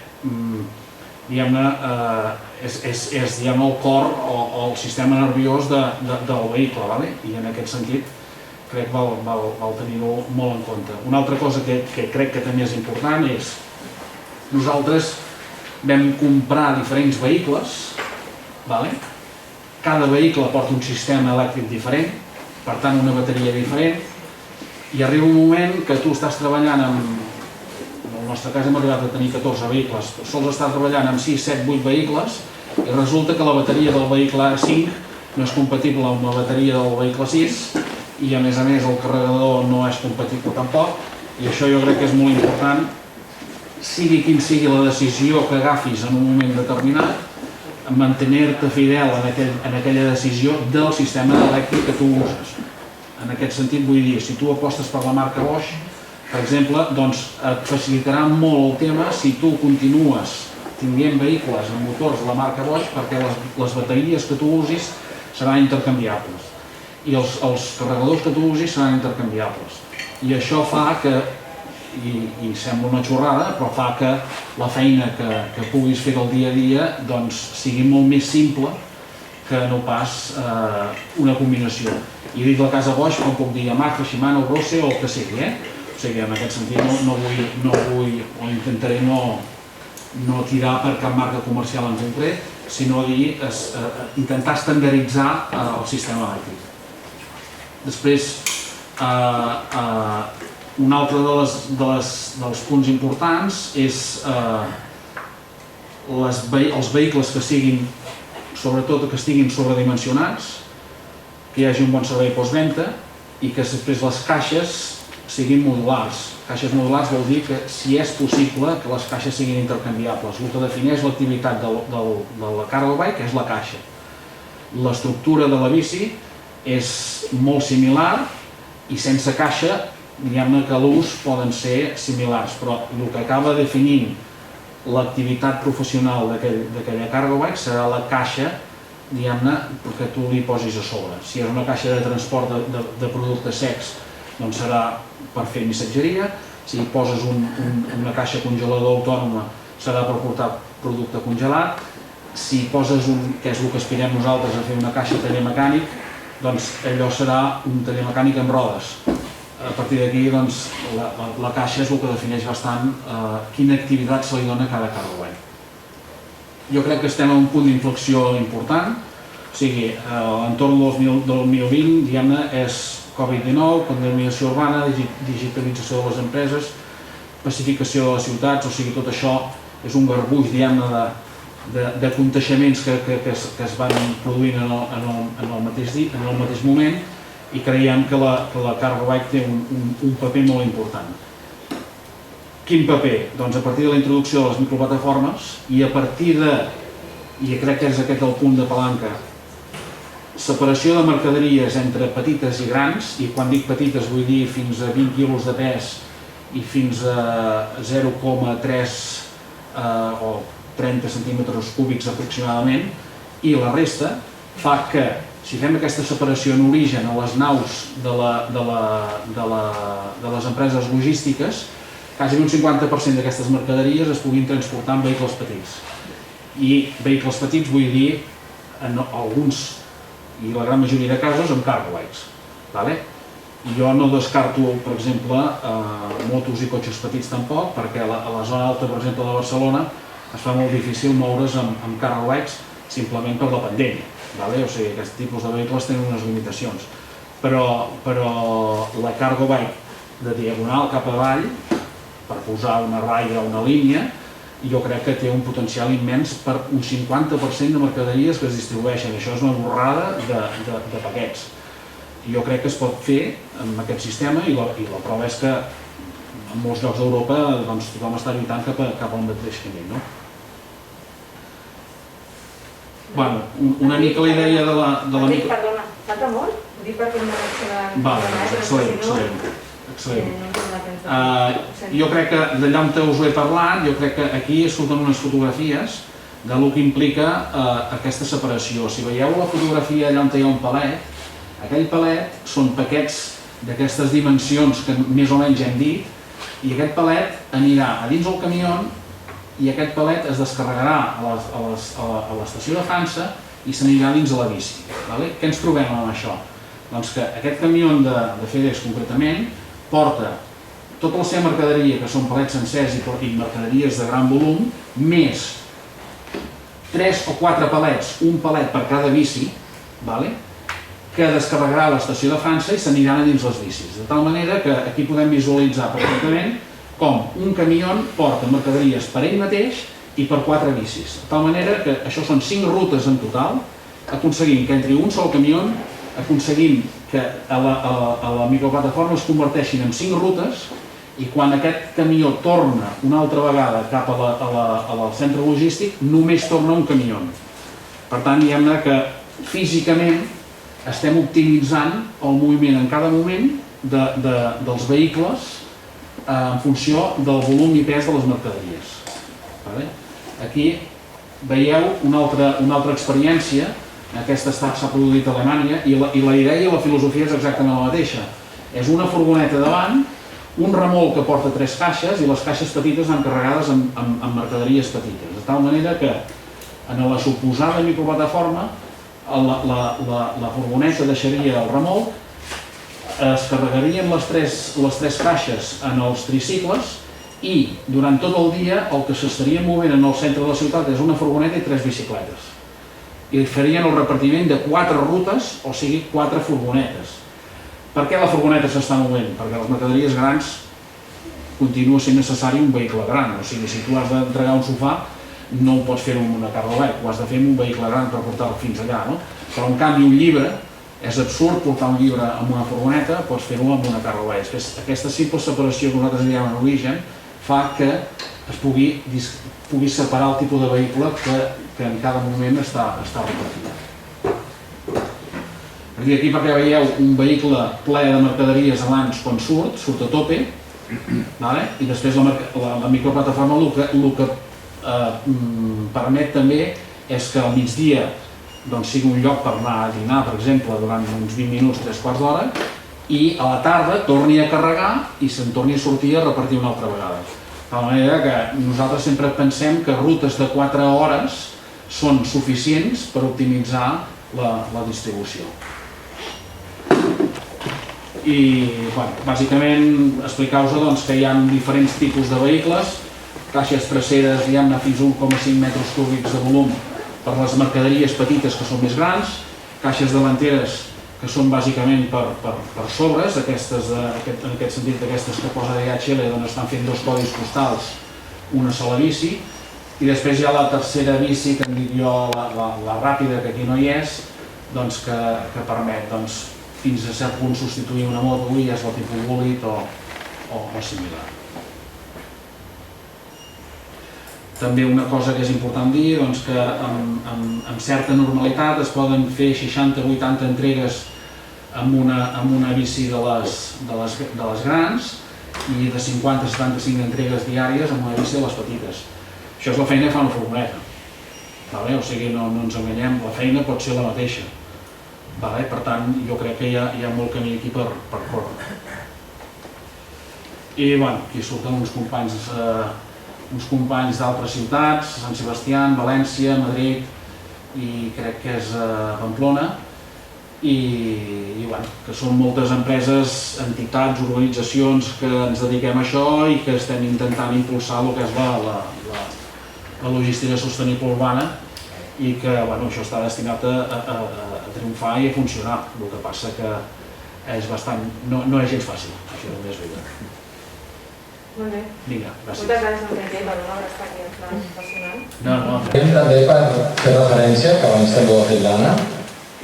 és el cor o el sistema nerviós del vehicle, i en aquest sentit crec que val tenir-ho molt en compte. Una altra cosa que crec que també és important és nosaltres vam comprar diferents vehicles, cada vehicle porta un sistema elèctric diferent, per tant una bateria diferent, i arriba un moment que tu estàs treballant en el nostre cas hem arribat a tenir 14 vehicles, sols estàs treballant amb 6, 7, 8 vehicles i resulta que la bateria del vehicle 5 no és compatible amb la bateria del vehicle 6 i a més el carregador no és compatible tampoc, i això jo crec que és molt important, sigui quin sigui la decisió que agafis en un moment determinat, mantenir-te fidel en aquella decisió del sistema elèctric que tu uses. En aquest sentit vull dir, si tu apostes per la marca Bosch, per exemple, et facilitarà molt el tema si tu continues tinguent vehicles amb motors de la marca Bosch perquè les bateries que tu usis seran intercanviables i els carregadors que tu usis seran intercanviables. I això fa que i sembla una xorrada, però fa que la feina que puguis fer del dia a dia doncs, sigui molt més simple que no pas una combinació. I dit la casa Bosch, com puc dir Yamaha, Shimano, Brose o el que sigui, O sigui, en aquest sentit no vull o intentaré no tirar per cap marca comercial en concret, sinó intentar estandarditzar el sistema elèctric. Després, un altre dels punts importants és els vehicles que siguin, sobretot que estiguin sobredimensionats, que hi hagi un bon servei postventa i que després les caixes siguin modulars. Caixes modulars vol dir que, si és possible, que les caixes siguin intercanviables. El que defineix l'activitat de la cargo bike és la caixa. L'estructura de la bici és molt similar i sense caixa, diguem-ne que l'ús poden ser similars, però el que acaba definint l'activitat professional d'aquella cargo bike serà la caixa, diguem-ne, que tu li posis a sobre. Si és una caixa de transport de productes secs, doncs serà per fer missatgeria. Si poses una caixa congelador autònoma, serà per portar producte congelat. Si poses que és el que aspirem nosaltres, a fer una caixa taller mecànic, doncs allò serà un taller mecànic amb rodes. A partir d'aquí, doncs, la caixa és el que defineix bastant quina activitat se li dona a cada cargo bike. Jo crec que estem a un punt d'inflexió important, o sigui, l'entorn del 2020, diguem-ne, és Covid-19, contaminació urbana, digitalització de les empreses, pacificació de les ciutats, o sigui, tot això és un garbuix, diguem-ne, de contagiaments que es van produint en el mateix moment, i creiem que la cargo bike té un paper molt important. Quin paper? Doncs a partir de la introducció de les microplataformes i a partir de, i crec que és aquest el punt de palanca, separació de mercaderies entre petites i grans, i quan dic petites vull dir fins a 20 quilos de pes i fins a 0,3 o 30 centímetres cúbics aproximadament, i la resta fa que, si fem aquesta separació en origen a les naus de les empreses logístiques, quasi un 50% d'aquestes mercaderies es puguin transportar en vehicles petits. I vehicles petits vull dir, en alguns i la gran majoria de casos, amb cargo bikes. Jo no descarto, per exemple, motos i cotxes petits tampoc, perquè a la zona alta, per exemple, de Barcelona, es fa molt difícil moure's amb cargo bikes simplement per la pandèmia. O sigui, aquest tipus de vehicles tenen unes limitacions. Però la cargo bike de diagonal cap avall, per posar una ratlla o una línia, jo crec que té un potencial immens per un 50% de mercaderies que es distribueixen. Això és una borrada de paquets. Jo crec que es pot fer amb aquest sistema i la prova és que en molts llocs d'Europa tothom està lluitant cap al mateix camí. Una mica la idea de la... Perdona, falta molt? Ho dic perquè no Excel·lent. Jo crec que d'allà on us ho he parlat, jo crec que aquí surten unes fotografies del que implica aquesta separació. Si veieu la fotografia allà on hi ha un palet, aquell palet són paquets d'aquestes dimensions que més o menys hem dit, i aquest palet anirà a dins del camió i aquest palet es descarregarà a l'estació de França i s'anirà dins de la bici. Què ens trobem amb això? Doncs que aquest camió de FedEx concretament porta tota la seva mercaderia, que són palets sencers i mercaderies de gran volum, més 3 o 4 palets, un palet per cada bici, que descarregarà a l'estació de França i s'aniran a dins les bicis. De tal manera que aquí podem visualitzar perfectament com un camió porta mercaderies per ell mateix i per 4 bicis. De tal manera que això són 5 rutes en total, aconseguint que entri un sol camió, aconseguint que a la microplataforma es converteixin en 5 rutes, i quan aquest camió torna una altra vegada cap al centre logístic, només torna un camió. Per tant, diguem-ne que físicament estem optimitzant el moviment en cada moment dels vehicles en funció del volum i pes de les mercaderies. Aquí veieu una altra experiència. Aquesta s'ha produït a Alemanya i la idea i la filosofia és exactament la mateixa. És una furgoneta davant un remolc que porta 3 caixes i les caixes petites van carregades amb mercaderies petites, de tal manera que en la suposada microplataforma la furgoneta deixaria el remolc, es carregarien les tres caixes en els tricicles i durant tot el dia el que s'estaria movent en el centre de la ciutat és una furgoneta i 3 bicicletes. I farien el repartiment de 4 rutes, o sigui 4 furgonetes. Per què la furgoneta s'està movent? Perquè les mercaderies grans continua sent necessari un vehicle gran, o sigui, si tu has d'entregar un sofà no ho pots fer amb una carroleta, ho has de fer amb un vehicle gran per portar-lo fins allà, no? Però en canvi un llibre, és absurd portar un llibre amb una furgoneta, pots fer-ho amb una carroleta. Aquesta simple separació que nosaltres diem en origen fa que es pugui separar el tipus de vehicle que en cada moment està repartit. Aquí perquè veieu un vehicle ple de mercaderies abans quan surt a tope, i després la microplataforma el que permet també és que al migdia sigui un lloc per anar a dinar, per exemple, durant uns 20 minuts, 3/4 d'hora, i a la tarda torni a carregar i se'n torni a sortir a repartir una altra vegada. De tal manera que nosaltres sempre pensem que rutes de 4 hores són suficients per optimitzar la distribució. I, bàsicament, explicar-vos que hi ha diferents tipus de vehicles, caixes traseres, diguem-ne, fins a 1,5 metres cúbics de volum per les mercaderies petites que són més grans, caixes delanteres que són bàsicament per sobres, en aquest sentit aquestes que posa DHL on estan fent 2 codis postals, una sola bici, i després hi ha la tercera bici, que em dic jo, la ràpida, que aquí no hi és, que permet fins a cert punt substituir una moto i és el tipus búlit o similar. També una cosa que és important dir, que amb certa normalitat es poden fer 60-80 entregues amb una bici de les grans i de 50-75 entregues diàries amb una bici de les petites. Això és la feina que fa una furgoneta. O sigui, no ens enganyem, la feina pot ser la mateixa. Per tant, jo crec que hi ha molt camí aquí per córrer. I aquí surten uns companys d'altres ciutats, Sant Sebastià, València, Madrid i crec que és Pamplona, i que són moltes empreses, entitats, organitzacions que ens dediquem a això i que estem intentant impulsar el que és la logística sostenible urbana i que això està destinat a triomfar i a funcionar. El que passa que no és gens fàcil, això també és veritat. Molt bé. Vinga, gràcies. Moltes gràcies, Enrique, per una hora estar aquí al Plan Nacional. També per fer referència, que abans també ho ha fet l'Anna,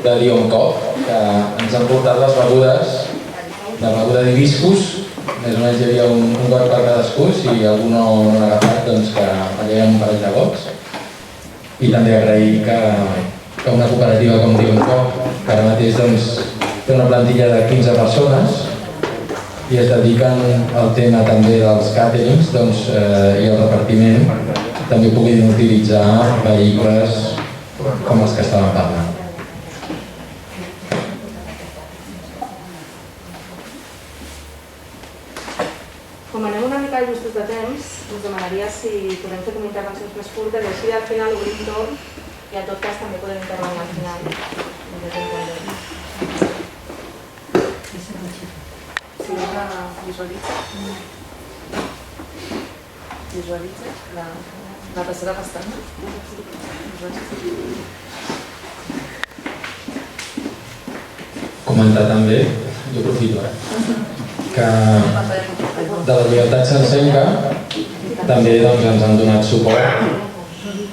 de Dioncop, que ens han portat les begudes, la beguda d'hibiscus, més o menys hi havia un got per cadascú, si algú no l'ha agafat, que allà un parell de gots. I també agrair que una cooperativa com Dioncop, que ara mateix té una plantilla de 15 persones, i es dediquen al tema també dels càterings i el repartiment també puguin utilitzar vehicles com els que estàvem parlant. Com anem una mica justos de temps, us demanaria si podem fer intervencions més curtes i així al final obrim torn i en tot cas també podem intervenir al final. Si visualitza la tercera pestanya. Comentar també, jo aprofito, que de la Llibertat Sencenca també ens han donat suport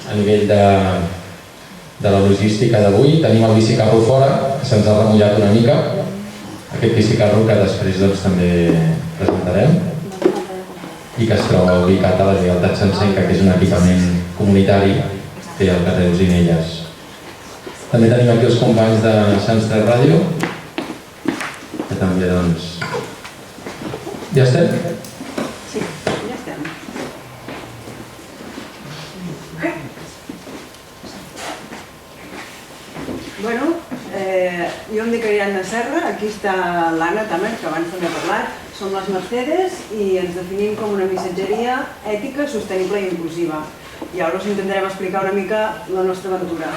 a nivell de la logística d'avui. Tenim el bicicarro fora, que se'ns ha remullat una mica, aquest bicicarro que després també presentarem i que es troba ubicat a la Llibertat Sencenca, que és un equipament comunitari que hi ha al carrer Usinelles. També tenim aquí els companys de Sants 3 Ràdio, que també ja estem? Sí, ja estem. Bueno, jo em dic Ariadna Serra, aquí està l'Anna també, que abans també ha parlat. som les Mercedes i ens definim com una missatgeria ètica, sostenible i inclusiva. I ara us intentarem explicar una mica la nostra aventura.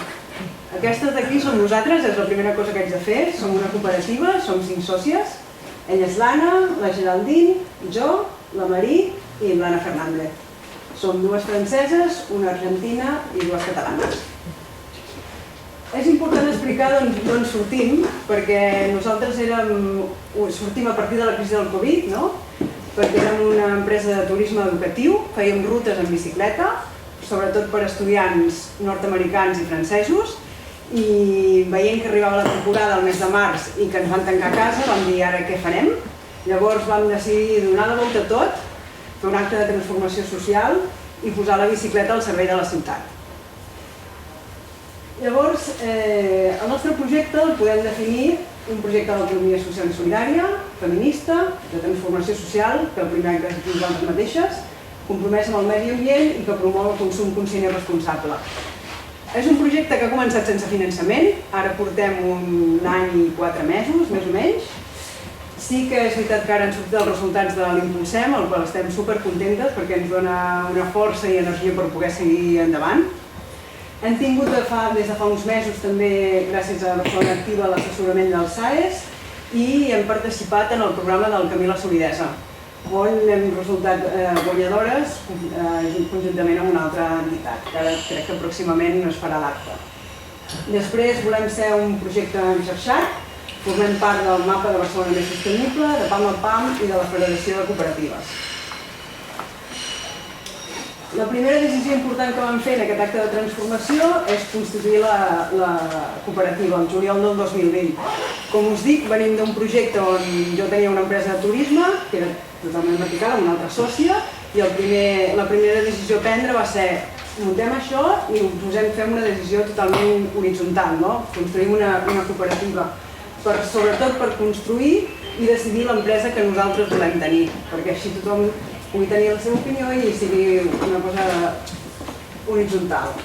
Aquestes d'aquí som nosaltres, és la primera cosa que haig de fer. Som una cooperativa, som 5 sòcies. Ella és l'Anna, la Geraldine, jo, la Marí i l'Anna Fernández. Som 2 franceses, una argentina i 2 catalanes. És important explicar d'on sortim, perquè nosaltres sortim a partir de la crisi del Covid, no? Perquè érem una empresa de turisme educatiu, fèiem rutes en bicicleta, sobretot per estudiants nord-americans i francesos, i veient que arribava la temporada al mes de març i que ens van tancar a casa, vam dir ara què farem? Llavors vam decidir donar la volta a tot, fer un acte de transformació social i posar la bicicleta al servei de la ciutat. Llavors, el nostre projecte el podem definir un projecte d'autonomia social i solidària, feminista, de transformació social, que el primer acte és nosaltres mateixes, compromès amb el medi ambient i que promou el consum conscient i responsable. És un projecte que ha començat sense finançament, ara portem un any i 4 mesos, més o menys. Sí que és veritat que ara han sortit els resultats de l'Impulsem, el qual estem supercontentes perquè ens dona una força i energia per poder seguir endavant. Hem tingut des de fa uns mesos també, gràcies a Barcelona Activa, l'assessorament del SAES i hem participat en el programa del Camí a la Solidesa, on hem resultat guanyadores conjuntament amb una altra entitat, que ara crec que pròximament es farà l'acte. Després volem ser un projecte enxarxat, formem part del mapa de Barcelona Més Sostenible, de PAM a PAM i de la Federació de Cooperatives. La primera decisió important que vam fer en aquest acte de transformació és constituir la cooperativa el juliol del 2020. Com us dic, venim d'un projecte on jo tenia una empresa de turisme, que era totalment vertical, amb una altra sòcia, i la primera decisió a prendre va ser muntem això i ho posem fer una decisió totalment horitzontal, no? Construïm una cooperativa, sobretot per construir i decidir l'empresa que nosaltres volem tenir, perquè així tothom pugui tenir la seva opinió i sigui una cosa horitzontal,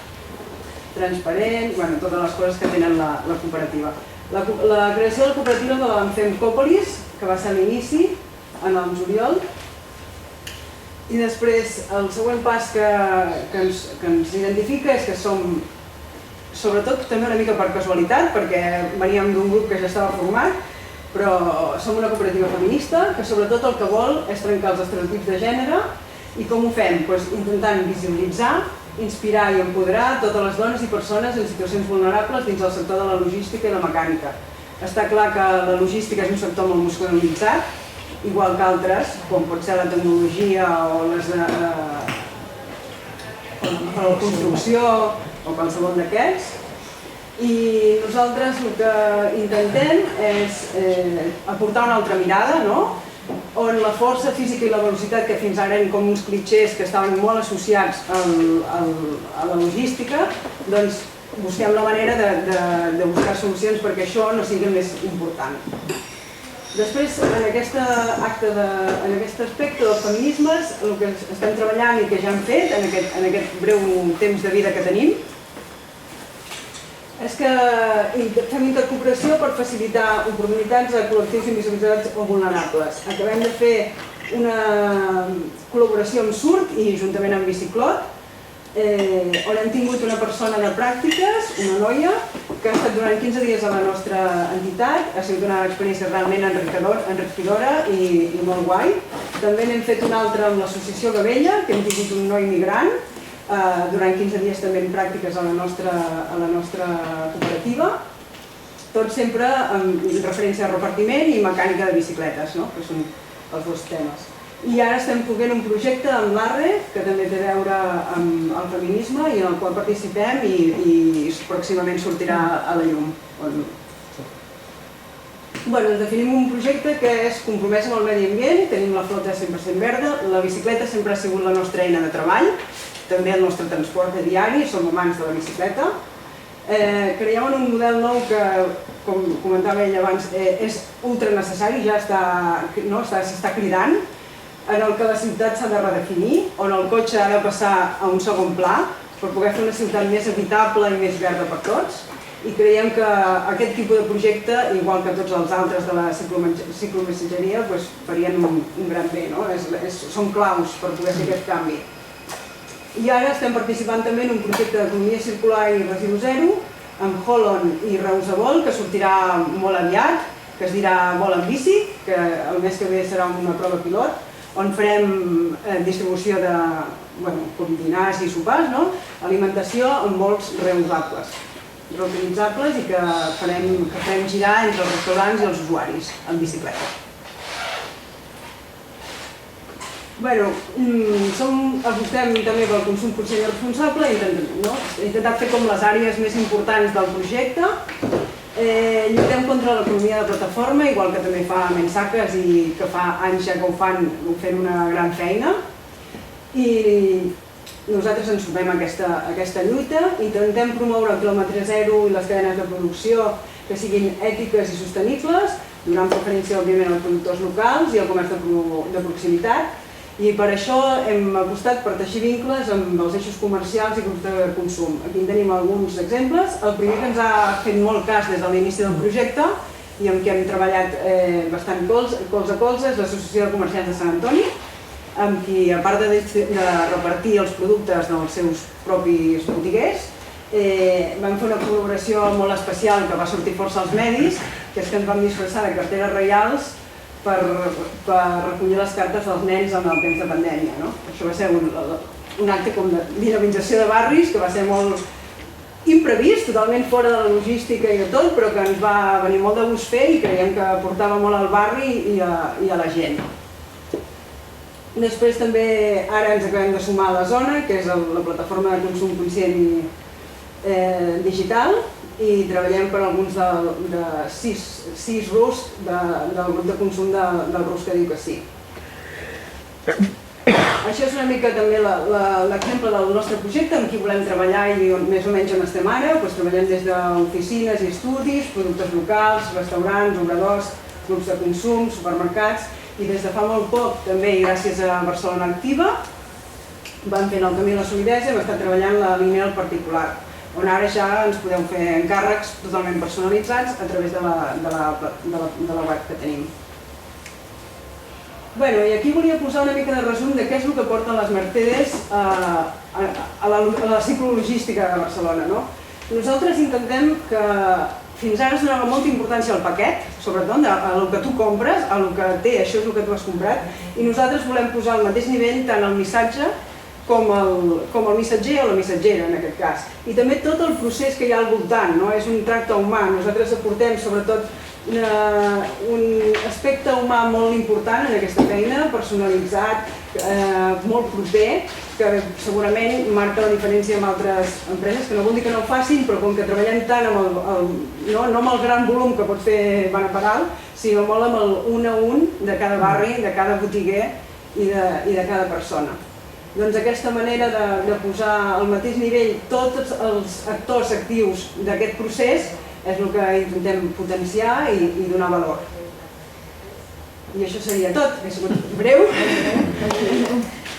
transparent, totes les coses que tenen la cooperativa. La creació de la cooperativa la vam fer amb Còpolis, que va ser l'inici, en el juliol, i després el següent pas que ens identifica és que som, sobretot també una mica per casualitat, perquè veníem d'un grup que ja estava format, però som una cooperativa feminista que sobretot el que vol és trencar els estereotips de gènere. I com ho fem? Intentant visibilitzar, inspirar i empoderar totes les dones i persones en situacions vulnerables dins del sector de la logística i la mecànica. Està clar que la logística és un sector molt masculinitzat, igual que altres, com pot ser la tecnologia o la construcció o qualsevol d'aquests. I nosaltres el que intentem és aportar una altra mirada, on la força física i la velocitat, que fins ara eren com uns clitxers que estaven molt associats a la logística, doncs busquem la manera de buscar solucions perquè això no sigui més important. Després, en aquest aspecte dels feminismes, el que estem treballant i que ja hem fet en aquest breu temps de vida que tenim, és que fem intercooperació per facilitar oportunitats a col·lectius invisibilitzats o vulnerables. Acabem de fer una col·laboració amb SURT i juntament amb Biciclot, on hem tingut una persona de pràctiques, una noia, que ha estat durant 15 dies a la nostra entitat. Ha sigut una experiència realment enriquidora i molt guai. També n'hem fet una altra amb l'associació Gavella, que hem tingut un noi migrant, durant 15 dies també en pràctiques a la nostra cooperativa, tot sempre amb referència a repartiment i mecànica de bicicletes, que són els dos temes. I ara estem fent un projecte amb l'ARRE, que també té a veure amb el feminisme i en el qual participem i pròximament sortirà a la llum. Definim un projecte que és compromès amb el medi ambient, tenim la flota 100% verda, la bicicleta sempre ha sigut la nostra eina de treball, també el nostre transport diari, som amants de la bicicleta. Creiem en un model nou que, com comentava ell abans, és ultra necessari, ja s'està cridant, en el que la ciutat s'ha de redefinir, on el cotxe ha de passar a un segon pla per poder fer una ciutat més habitable i més verda per tots. i creiem que aquest tipus de projecte, igual que tots els altres de la ciclomissatgeria, farien un gran bé, són claus per poder fer aquest canvi. I ara estem participant també en un projecte d'economia circular i residu zero amb Holland i Reusabol, que sortirà molt aviat, que es dirà Vol en bici, que el mes que ve serà una prova pilot, on farem distribució de dinars i sopars, alimentació amb vols reutilitzables i que farem girar entre els restaurants i els usuaris en bicicleta. Apostem també pel consum conscient i responsable, he intentat fer com les àrees més importants del projecte. Lluitem contra l'economia de plataforma, igual que també fa Mensaques i que fa anys ja que ho fan fent una gran feina. I nosaltres ens sumem a aquesta lluita i intentem promoure el quilòmetre zero i les cadenes de producció que siguin ètiques i sostenibles, donant preferència òbviament als productors locals i al comerç de proximitat. I per això hem apostat per teixir vincles amb els eixos comercials i grups de consum. Aquí en tenim alguns exemples. El primer que ens ha fet molt cas des de l'inici del projecte i amb què hem treballat bastant colze a colze és l'Associació de Comerciants de Sant Antoni, amb qui, a part de repartir els productes dels seus propis botiguers, vam fer una col·laboració molt especial que va sortir força als medis, que és que ens vam disfressar de carteres reials per recollir les cartes dels nens en el temps de pandèmia. Això va ser un acte de dinamització de barris que va ser molt imprevist, totalment fora de la logística i de tot, però que ens va venir molt de gust fer i creiem que aportava molt al barri i a la gent. Després també ara ens acabem de sumar a la Zona, que és la plataforma de consum conscient digital, i treballem per alguns de 6 RUS del grup de consum del RUS que diu que sí. Això és una mica també l'exemple del nostre projecte, amb qui volem treballar i més o menys on estem ara. Treballem des d'oficines i estudis, productes locals, restaurants, obradors, grups de consum, supermercats, i des de fa molt poc, també i gràcies a Barcelona Activa, vam fent el camí de la solidesa i hem estat treballant la línia del particular, on ara ja ens podeu fer encàrrecs totalment personalitzats a través de la web que tenim. I aquí volia posar una mica de resum de què és el que porten les Mercedes a la ciclologística de Barcelona. Nosaltres intentem que fins ara es donava molta importància al paquet, sobretot al que tu compres, al que té, això és el que tu has comprat, i nosaltres volem posar al mateix nivell tant el missatge com el missatger o la missatgera, en aquest cas. I també tot el procés que hi ha al voltant, és un tracte humà. Nosaltres aportem sobretot un aspecte humà molt important en aquesta feina, personalitzat, molt proper, que segurament marca la diferència amb altres empreses, que no vol dir que no ho facin, però com que treballem tant no amb el gran volum que pot fer Banaparal, sinó molt amb el un a un de cada barri, de cada botiguer i de cada persona. Doncs aquesta manera de posar al mateix nivell tots els actors actius d'aquest procés és el que intentem potenciar i donar valor. I això seria tot. He sigut breu.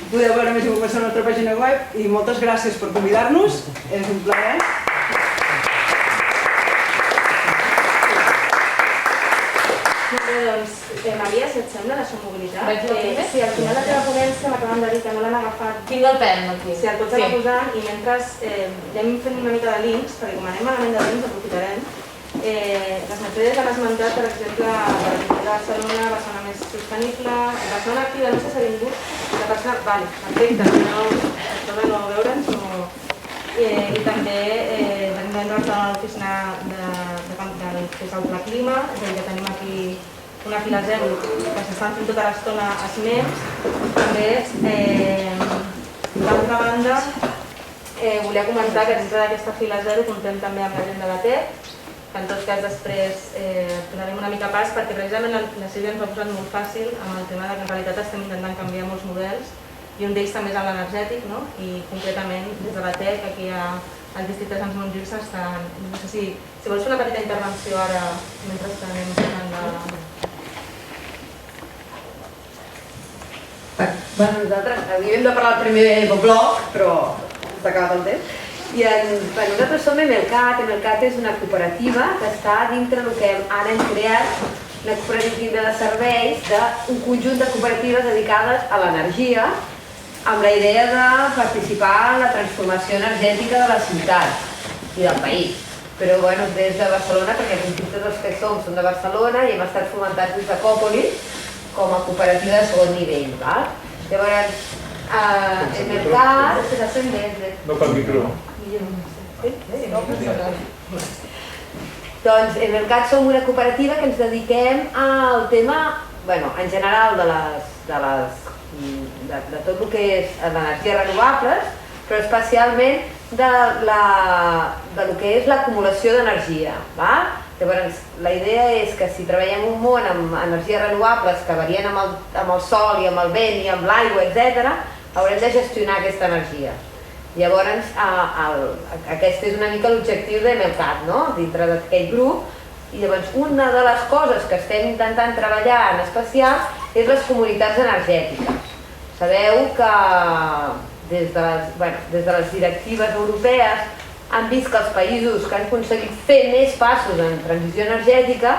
Podeu veure més informació a la nostra pàgina web i moltes gràcies per convidar-nos. És un plaer. Maria, si et sembla, de Somobilitat. Si al final de la teva ponència m'acaben de dir que no l'han agafat... Tinc el pen aquí. Si el pots anar posant i mentre anem fent una mica de links, perquè com anem malament de links aprofitarem. Les Mercedes han esmentat, per exemple, Barcelona, Barcelona més sostenible, Barcelona Activa, no sé si ha vingut, la persona... Vale, perfecte, això de no veure'ns, i també tenim l'oficina que és el Clima, que tenim aquí una fila zero que s'estan fent tota l'estona als MEMS. També, d'altra banda, volia comentar que dintre d'aquesta fila zero comptem també amb la gent de la TEC, que en tot cas després donarem una mica pas perquè precisament la Sílvia ens ho ha posat molt fàcil amb el tema que en realitat estem intentant canviar molts models i un d'ells també és l'energètic, i concretament des de la TEC aquí al districte de Sants Montjuïc s'estan... No sé si vols fer una petita intervenció ara mentre anem parlant de... Nosaltres havíem de parlar primer del bloc, però s'ha acabat el temps. I nosaltres som Emelcat. Emelcat és una cooperativa que està dintre del que ara hem creat, una cooperativa de serveis d'un conjunt de cooperatives dedicades a l'energia, amb la idea de participar en la transformació energètica de la ciutat i del país. Però des de Barcelona, perquè en principi tots els que som de Barcelona i hem estat fomentats des de Còpolis com a cooperativa de segon nivell. Llavors, Emelcat... No pel micro. Doncs Emelcat som una cooperativa que ens dediquem al tema, en general de tot el que és l'energia renovables, però especialment de lo que és l'acumulació d'energia. Llavors, la idea és que si treballem un món amb energies renovables que varien amb el sol i amb el vent i amb l'aigua, etc., haurem de gestionar aquesta energia. Llavors, aquest és una mica l'objectiu d'Emelcat, dintre d'aquell grup. I llavors, una de les coses que estem intentant treballar en especial és les comunitats energètiques. Sabeu que des de les directives europees han vist que els països que han aconseguit fer més passos en transició energètica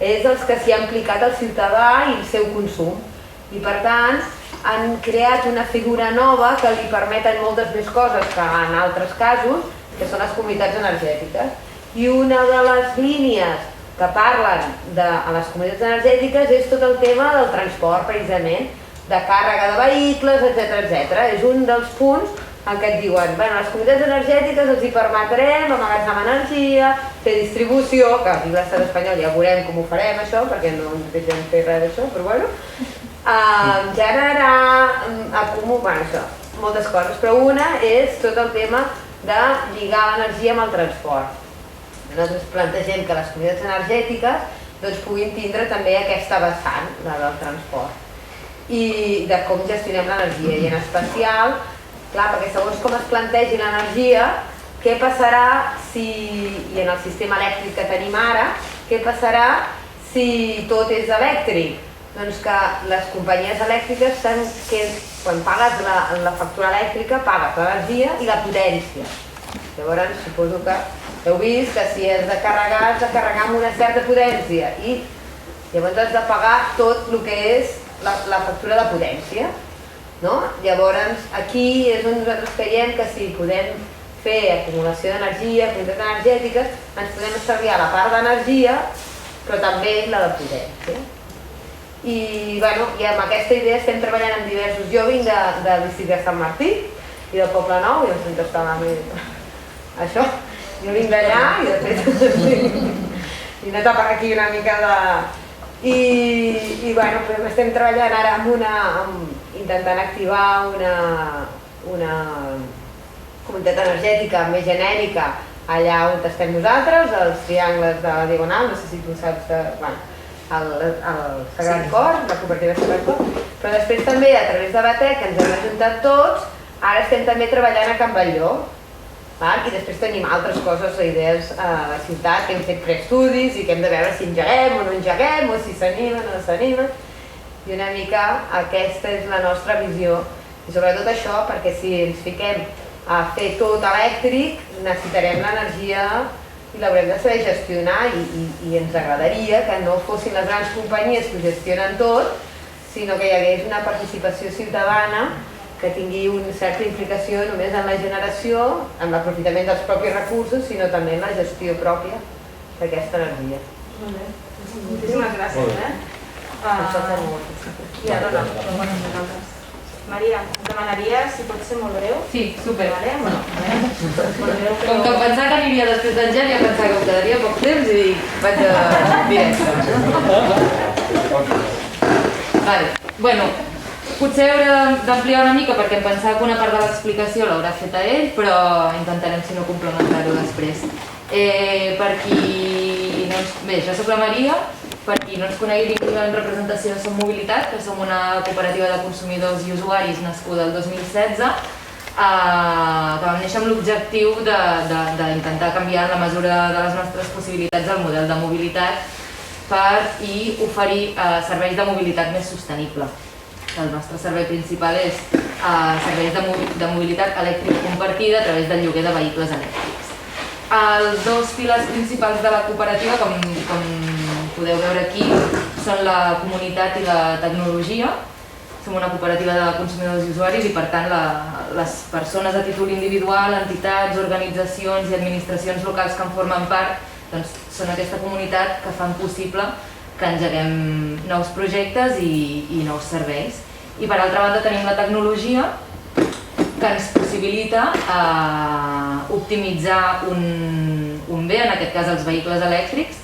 és els que s'hi ha implicat el ciutadà i el seu consum. I per tant, han creat una figura nova que li permeten moltes més coses que en altres casos, que són les comunitats energètiques. I una de les línies que parlen a les comunitats energètiques és tot el tema del transport, precisament, de càrrega de vehicles, etc. És un dels punts en què et diuen a les comunitats energètiques els hi permetrem emmagatzemar energia, fer distribució, que a l'estat espanyol ja veurem com ho farem això, perquè no ens deixem fer res d'això, però generar, això, moltes coses, però una és tot el tema de lligar l'energia amb el transport. Nosaltres plantegem que les comunitats energètiques puguin tindre també aquesta vessant, la del transport, i de com gestionem l'energia, i en especial, clar, perquè segons com es plantegi l'energia, què passarà si, i en el sistema elèctric que tenim ara, què passarà si tot és elèctric? Doncs que les companyies elèctriques saben que quan pagues la factura elèctrica pagues l'energia i la potència. Llavors suposo que heu vist que si has de carregar amb una certa potència i llavors has de pagar tot el que és la factura de potència. Llavors aquí és on nosaltres creiem que si podem fer acumulació d'energia, comunitats energètiques, ens podem estalviar la part d'energia però també la de potència. I amb aquesta idea estem treballant amb diversos. Jo vinc del districte de Sant Martí i del Poble Nou, i doncs estava això. Jo vinc d'allà i de fet he anat a parar aquí una mica de... I estem treballant ara intentant activar una comunitat energètica més genèrica allà on estem nosaltres, als triangles de la Diagonal, no sé si tu saps el Sagrat Cor, la cooperativa Sagrat Cor, però després també a través de Batec, que ens hem ajuntat tots, ara estem també treballant a Can Batlló, i després tenim altres coses, idees a la ciutat, que hem fet preestudis i que hem de veure si engeguem o no engeguem, o si s'animen o no s'animen, i una mica aquesta és la nostra visió, i sobretot això, perquè si ens fiquem a fer tot elèctric, necessitarem l'energia i l'haurem de saber gestionar i ens agradaria que no fossin les grans companyies que ho gestionen tot, sinó que hi hagués una participació ciutadana que tingui una certa implicació només en la generació, en l'aprofitament dels propis recursos, sinó també en la gestió pròpia d'aquesta energia. Molt bé. Moltíssimes gràcies. I ara no. Maria, em demanaria si pot ser molt breu. Sí, super. Com que pensava que aniria després d'Angèlia, pensava que em quedaria poc temps i vaig a directe. Bueno, potser hauré d'ampliar una mica perquè em pensava que una part de l'explicació l'haurà fet a ell, però intentarem, si no, complementar-ho després. Per qui no ens... Bé, jo soc la Maria. Per qui no ens conegui, vinc en representació de Som Mobilitat, que som una cooperativa de consumidors i usuaris nascuda el 2016, que vam néixer amb l'objectiu d'intentar canviar en la mesura de les nostres possibilitats el model de mobilitat i oferir serveis de mobilitat més sostenible. el nostre servei principal és serveis de mobilitat elèctrica compartida a través del lloguer de vehicles elèctrics. Els dos pilars principals de la cooperativa, com podeu veure aquí, són la comunitat i la tecnologia. Som una cooperativa de consumidors i usuaris i, per tant, les persones a títol individual, entitats, organitzacions i administracions locals que en formen part, doncs, són aquesta comunitat que fan possible que engeguem nous projectes i nous serveis. I, per altra banda, tenim la tecnologia que ens possibilita optimitzar un bé, en aquest cas els vehicles elèctrics,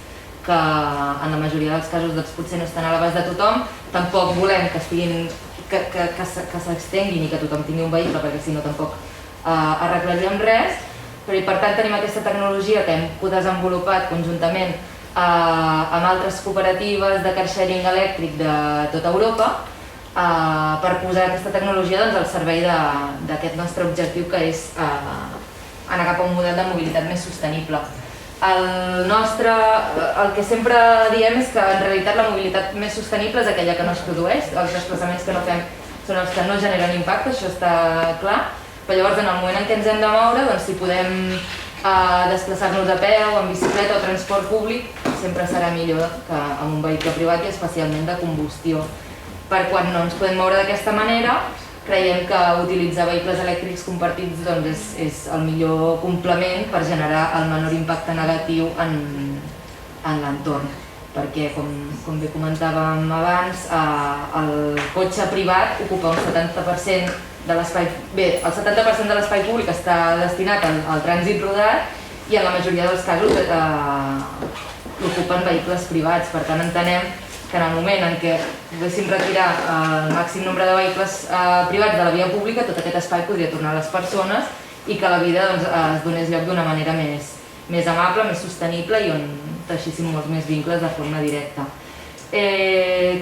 que en la majoria dels casos doncs, potser no estan a l'abast de tothom. Tampoc volem que s'extenguin i que tothom tingui un vehicle, perquè si no tampoc arreglaríem res. Però, per tant, tenim aquesta tecnologia que hem desenvolupat conjuntament amb altres cooperatives de car sharing elèctric de tota Europa per posar aquesta tecnologia al servei d'aquest nostre objectiu, que és anar cap a un model de mobilitat més sostenible. El que sempre diem és que en realitat la mobilitat més sostenible és aquella que no es produeix, els desplaçaments que no fem són els que no generen impacte, això està clar, però llavors en el moment en què ens hem de moure, doncs si podem desplaçar-nos a peu, en bicicleta o transport públic, sempre serà millor que amb un vehicle privat i especialment de combustió. Per quan no ens podem moure d'aquesta manera, creiem que utilitzar vehicles elèctrics compartits és el millor complement per generar el menor impacte negatiu en l'entorn. Perquè, com bé comentàvem abans, el cotxe privat ocupa un 70% de l'espai... Bé, el 70% de l'espai públic està destinat al trànsit rodat i en la majoria dels casos l'ocupen vehicles privats. Per tant, entenem que en el moment en què poguéssim retirar el màxim nombre de vehicles privats de la via pública, tot aquest espai podria tornar a les persones i que la vida es donés lloc d'una manera més amable, més sostenible i on teixíssim molts més vincles de forma directa.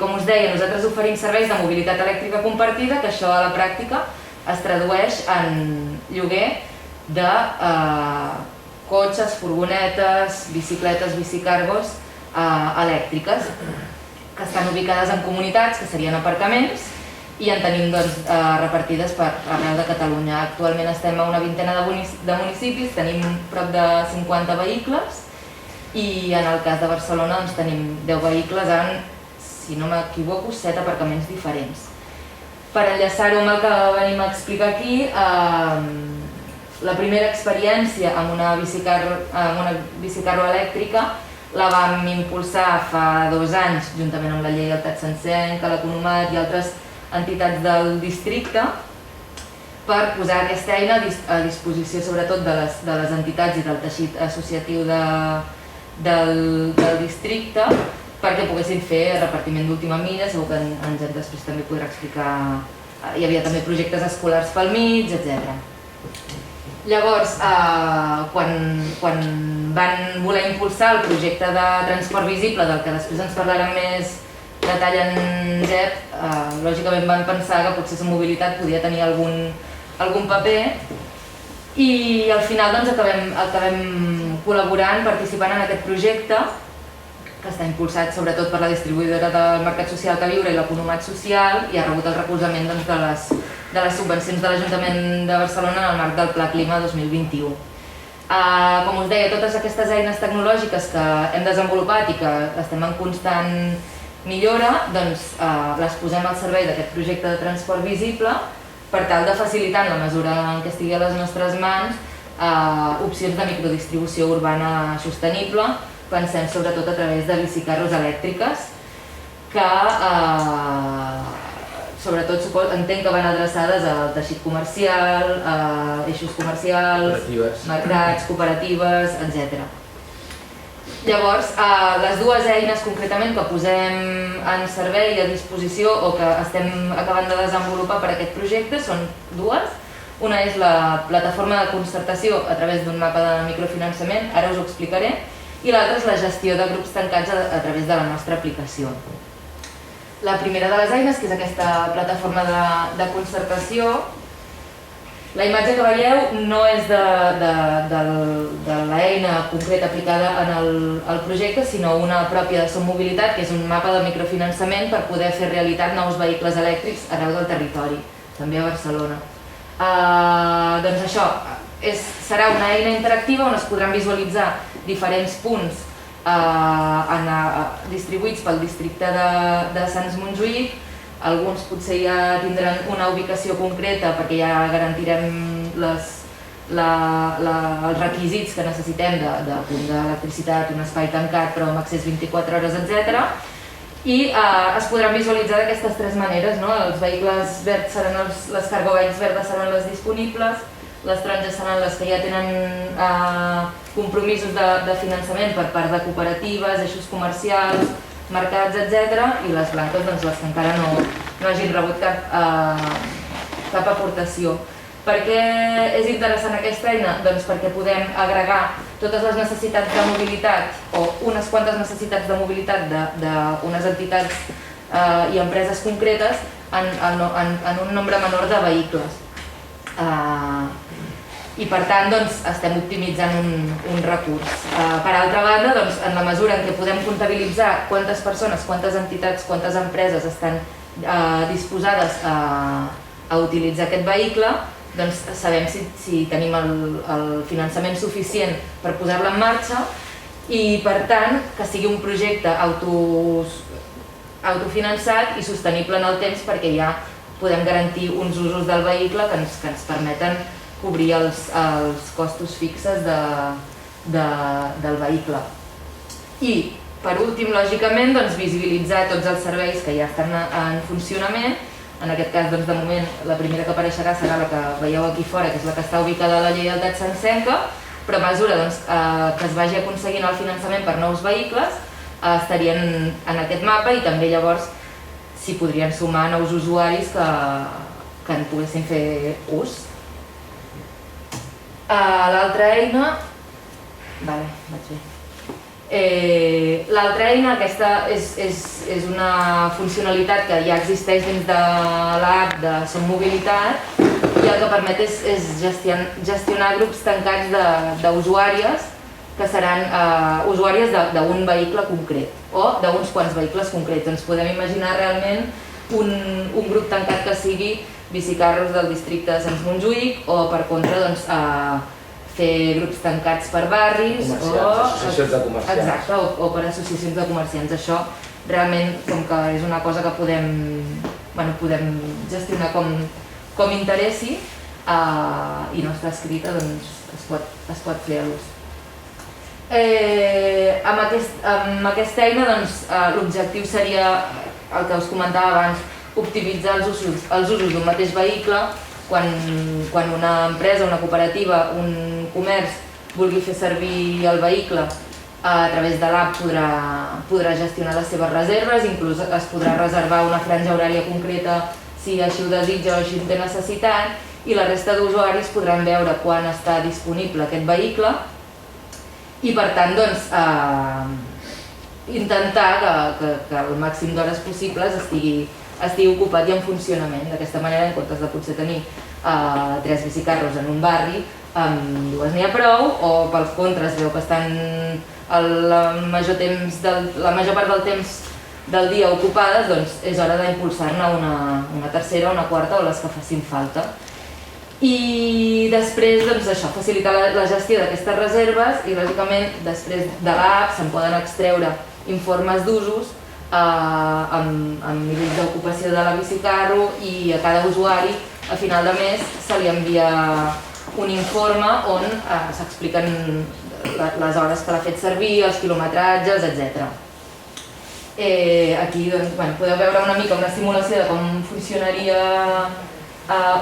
Com us deia, nosaltres oferim serveis de mobilitat elèctrica compartida, que això a la pràctica es tradueix en lloguer de cotxes, furgonetes, bicicletes, bicicargos elèctriques, que estan ubicades en comunitats, que serien aparcaments, i en tenim repartides per arreu de Catalunya. Actualment estem a una vintena de municipis, tenim prop de 50 vehicles i en el cas de Barcelona tenim 10 vehicles en, si no m'equivoco, 7 aparcaments diferents. Per enllaçar-ho amb el que venim a explicar aquí, la primera experiència amb una bicicarro elèctrica la vam impulsar fa 2 anys, juntament amb la Lleialtat Sencenca, l'Economat i altres entitats del districte, per posar aquesta eina a disposició sobretot de les entitats i del teixit associatiu del districte, perquè poguessin fer repartiment d'última milla. Segur que en Jan després també podrà explicar. Hi havia també projectes escolars pel mig, etc. Llavors, quan van voler impulsar el projecte de transport visible, del que després ens parlarà més detall en Jep, lògicament van pensar que potser la mobilitat podia tenir algun paper i al final acabem col·laborant, participant en aquest projecte, que està impulsat sobretot per la distribuïdora del Mercat Social Caliure i l'Economat Social i ha rebut el recolzament de les subvencions de l'Ajuntament de Barcelona en el marc del Pla Clima 2021. Com us deia, totes aquestes eines tecnològiques que hem desenvolupat i que estem en constant millora, doncs les posem al servei d'aquest projecte de transport visible per tal de facilitar, en la mesura en què estigui a les nostres mans, opcions de microdistribució urbana sostenible. Pensem sobretot a través de bicicarros elèctriques que sobretot entenc que van adreçades al teixit comercial, eixos comercials, mercats, cooperatives, etc. Llavors, les dues eines concretament que posem en servei i a disposició o que estem acabant de desenvolupar per aquest projecte són dues. Una és la plataforma de concertació a través d'un mapa de microfinançament, ara us ho explicaré, i l'altra és la gestió de grups tancats a través de la nostra aplicació. La primera de les eines, que és aquesta plataforma de concertació, La imatge que veieu no és de l'eina concreta aplicada en el projecte, sinó una pròpia de Som Mobilitat, que és un mapa de microfinançament per poder fer realitat nous vehicles elèctrics arreu del territori, també a Barcelona. Doncs això, serà una eina interactiva on es podran visualitzar diferents punts distribuïts pel districte de Sants Montjuïc. Alguns potser ja tindran una ubicació concreta perquè ja garantirem els requisits que necessitem de punt d'electricitat, un espai tancat però amb accés 24 hores, etc. I es podran visualitzar d'aquestes tres maneres. Els vehicles verds seran les cargobikes verdes seran les disponibles, les taronges seran les que ja tenen compromisos de finançament per part de cooperatives, eixos comercials, mercats, etc. I les blanques, doncs, les que encara no hagin rebut cap aportació. Per què és interessant aquesta eina? Doncs perquè podem agregar totes les necessitats de mobilitat o unes quantes necessitats de mobilitat d'unes entitats i empreses concretes en un nombre menor de vehicles. I per tant estem optimitzant un recurs. Per altra banda, en la mesura en què podem comptabilitzar quantes persones, quantes entitats, quantes empreses estan disposades a utilitzar aquest vehicle, doncs sabem si tenim el finançament suficient per posar-la en marxa i per tant que sigui un projecte autofinançat i sostenible en el temps, perquè ja podem garantir uns usos del vehicle que ens permeten cobrir els costos fixes del vehicle. I, per últim, lògicament, visibilitzar tots els serveis que ja estan en funcionament. En aquest cas, de moment, la primera que apareixerà serà la que veieu aquí fora, que és la que està ubicada a la Lleialtat Santsenca, però a mesura que es vagi aconseguint el finançament per nous vehicles, estarien en aquest mapa i també llavors s'hi podrien sumar nous usuaris que en poguessin fer ús. L'altra eina... Vale, vaig bé. L'altra eina, aquesta és una funcionalitat que ja existeix dins de l'app de Som Mobilitat i el que permet és gestionar grups tancats d'usuàries que seran usuàries d'un vehicle concret o d'uns quants vehicles concrets. Ens podem imaginar realment un grup tancat que sigui bicicarros del districte de Sants Montjuïc o, per contra, fer grups tancats per barris o associacions de comerciants. Exacte, o per associacions de comerciants. Això realment, com que és una cosa que podem gestionar com interessi i no està escrita, doncs es pot fer a l'ús. Amb aquesta eina l'objectiu seria el que us comentava abans, optimitzar els usos d'un mateix vehicle. Quan una empresa, una cooperativa, un comerç vulgui fer servir el vehicle, a través de l'app podrà gestionar les seves reserves, inclús es podrà reservar una franja horària concreta si així ho desitja o així en té necessitat, i la resta d'usuaris podran veure quan està disponible aquest vehicle i, per tant, intentar que el màxim d'hores possibles estigui ocupat i en funcionament. D'aquesta manera, en comptes de potser tenir 3 bicicarros en un barri, amb 2 n'hi ha prou, o pel contra es veu que estan la major part del temps del dia ocupades, doncs és hora d'impulsar-ne una tercera, una quarta o les que facin falta. I després, facilitar la gestió d'aquestes reserves i, lògicament, després de l'app se'n poden extreure informes d'usos amb nivells d'ocupació de la bicicarro i a cada usuari a final de mes se li envia un informe on s'expliquen les hores que l'ha fet servir, els quilometratges, etc. Aquí podeu veure una mica una simulació de com funcionaria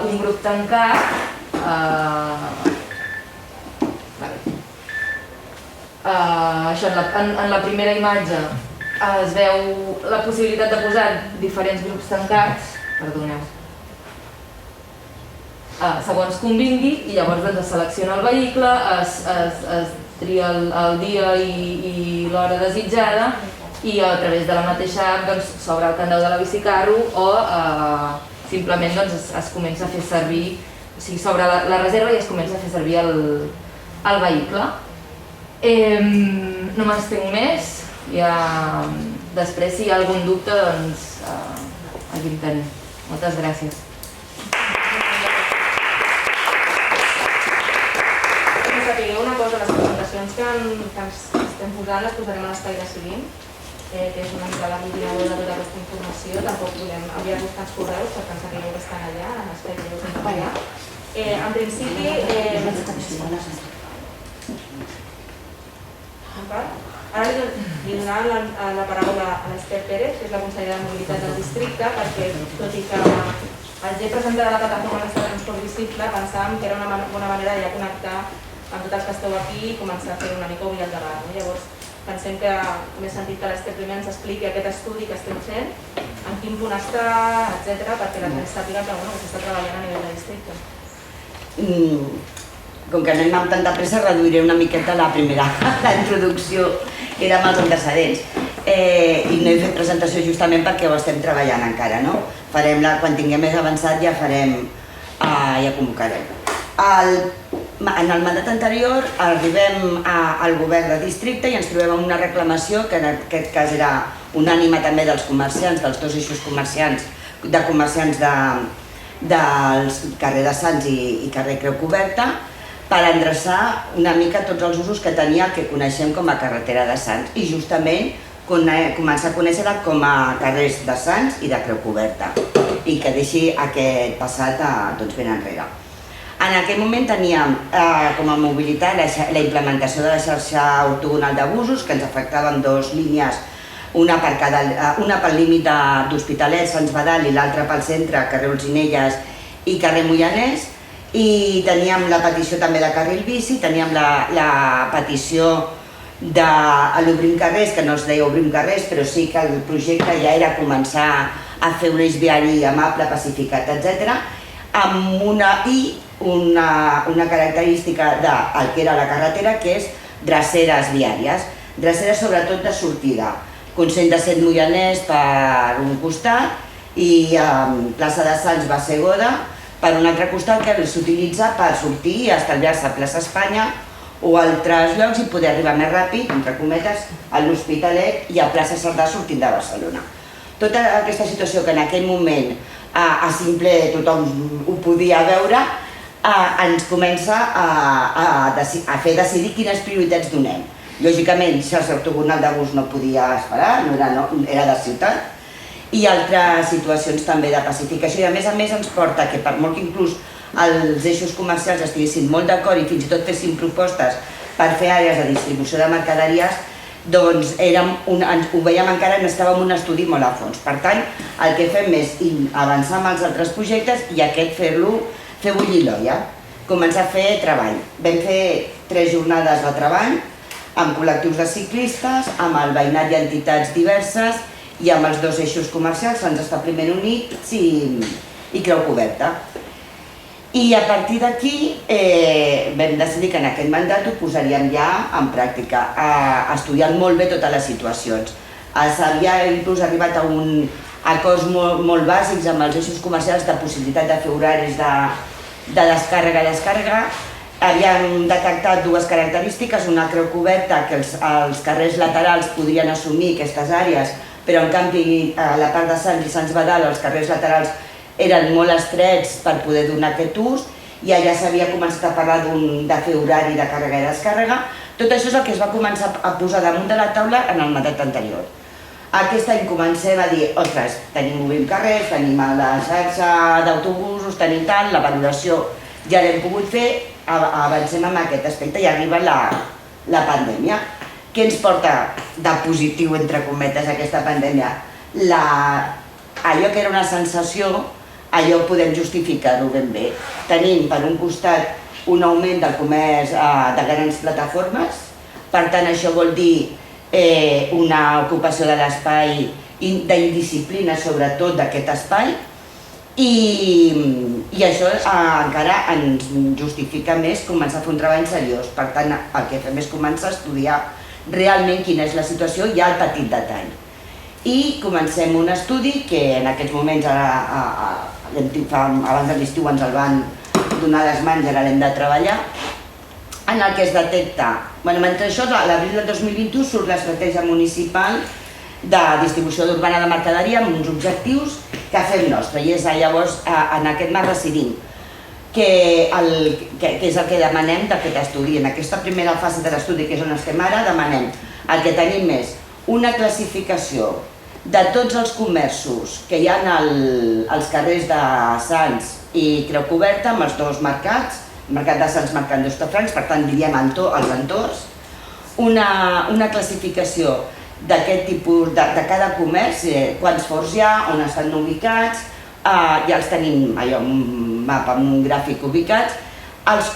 un grup tancat. En la primera imatge es veu la possibilitat de posar diferents grups tancats, segons convingui, i llavors es selecciona el vehicle, es tria el dia i l'hora desitjada i a través de la mateixa app s'obre el candau de la bicicarro o simplement es comença a fer servir s'obre la reserva i es comença a fer servir el vehicle. No m'estenc més, després si hi ha algun dubte doncs aquí en tenim. Moltes gràcies. Que sapigueu una cosa, les presentacions que estem posant les posarem a l'Espai Decidim, que és una mica l'aglutinador de tota aquesta informació. Tampoc podem enviar-vos tants correus perquè ens sapigueu que estan allà, a l'Espai que us hem allà. En principi, ara li donarem la paraula a l'Ester Pérez, que és la consellera de Mobilitat del districte, perquè tot i que el GE presentarà la plataforma de transport visible, pensàvem que era una bona manera de ja connectar amb tots els que esteu aquí i començar a fer una mica obrir el debat. Llavors, pensem que m'he sentit que l'Ester primer ens expliqui aquest estudi que estem fent, en quin punt està, etc., perquè la gent sàpiga que s'està treballant a nivell de districte. Com que anem amb tanta pressa, reduiré una miqueta la introducció, que era amb els antecedents. I no he fet presentació justament perquè ho estem treballant encara, no? Quan tinguem més avançat ja convocarem. En el mandat anterior arribem al govern de districte i ens trobem amb una reclamació que en aquest cas era unànime també dels comerciants, dels dos eixos comerciants del carrer de Sants i carrer Creu Coberta, per endreçar una mica tots els usos que tenia el que coneixem com a carretera de Sants i justament començar a conèixer-la com a carrers de Sants i de Creu Coberta i que deixi aquest passat ben enrere. En aquell moment teníem com a mobilitat la implementació de la xarxa ortogonal de busos que ens afectava en dues línies, una pel límit d'Hospitalet, Sants Badal i l'altra pel centre, carrer Olzinelles i carrer Moianès, i teníem la petició també de carril bici, teníem la petició de l'Obrim Carrers, que no es deia Obrim Carrers, però sí que el projecte ja era començar a fer un eix viari amable, pacificat, etc. amb una característica del que era la carretera, que és dreceres viàries, dreceres sobretot de sortida, Consell de Cent Moianès per un costat i plaça de Sants Bassegoda per un altre costat, que s'utilitza per sortir i estalviar-se a plaça Espanya o altres llocs i poder arribar més ràpid, entre cometes, a l'Hospitalet i a plaça Cerdà sortint de Barcelona. Tota aquesta situació que en aquell moment a simple tothom ho podia veure, ens comença a fer decidir quines prioritats donem. Lògicament, xarxa ortogonal de bus no podia esperar, era de ciutat, i altres situacions també de pacificació. I a més ens porta que per molt que inclús els eixos comercials estiguessin molt d'acord i fins i tot fessin propostes per fer àrees de distribució de mercaderies, doncs ho veiem encara, necessitàvem un estudi molt a fons. Per tant, el que fem és avançar amb els altres projectes i aquest fer bullir l'olla, començar a fer treball. Vam fer 3 jornades de treball amb col·lectius de ciclistes, amb el veïnat i entitats diverses i amb els 2 eixos comercials, Sants Establiment Units i Creu Coberta. I a partir d'aquí vam decidir que en aquest mandat ho posaríem ja en pràctica, estudiant molt bé totes les situacions. S'havia inclús arribat a acords molt bàsics amb els eixos comercials de possibilitat de fer horaris de descàrrega. Havíem detectat 2 característiques, una Creu Coberta, que els carrers laterals podrien assumir aquestes àrees, però en canvi a la part de Sants i Sants Badal els carrers laterals eren molt estrets per poder donar aquest ús i allà s'havia començat a parlar de fer horari de càrrega i descàrrega. Tot això és el que es va començar a posar damunt de la taula en el mandat anterior. Aquest any comencem a dir, ostres, tenim Obrim Carrers, tenim la xarxa d'autobusos, tenim tal, la valoració ja l'hem pogut fer, avancem amb aquest aspecte i arriba la pandèmia. Què ens porta de positiu, entre cometes, aquesta pandèmia? Allò que era una sensació, allò podem justificar-ho ben bé. Tenim, per un costat, un augment del comerç de grans plataformes, per tant, això vol dir una ocupació de l'espai, d'indisciplina, sobretot, d'aquest espai, i això encara ens justifica més començar a fer un treball seriós. Per tant, el que fem és començar a estudiar realment quina és la situació i el petit detall. I comencem un estudi que en aquests moments, abans de l'estiu ens el van donar les mans ara l'hem de treballar, en el que es detecta. Mentre això, a l'abril del 2021 surt l'estratègia municipal de distribució urbana de mercaderia amb uns objectius que fem nostre, i és llavors en aquest marc decidim que és el que demanem d'aquest estudi. En aquesta primera fase de l'estudi, que és on estem ara, demanem el que tenim és una classificació de tots els comerços que hi ha als carrers de Sants i Creu Coberta, amb els dos mercats, el mercat de Sants, mercat d'Hostafrancs, per tant diríem els entorns, una classificació d'aquest tipus, de cada comerç, quants forts hi ha, on estan ubicats, ja els tenim allò, un mapa amb un gràfic ubicats, els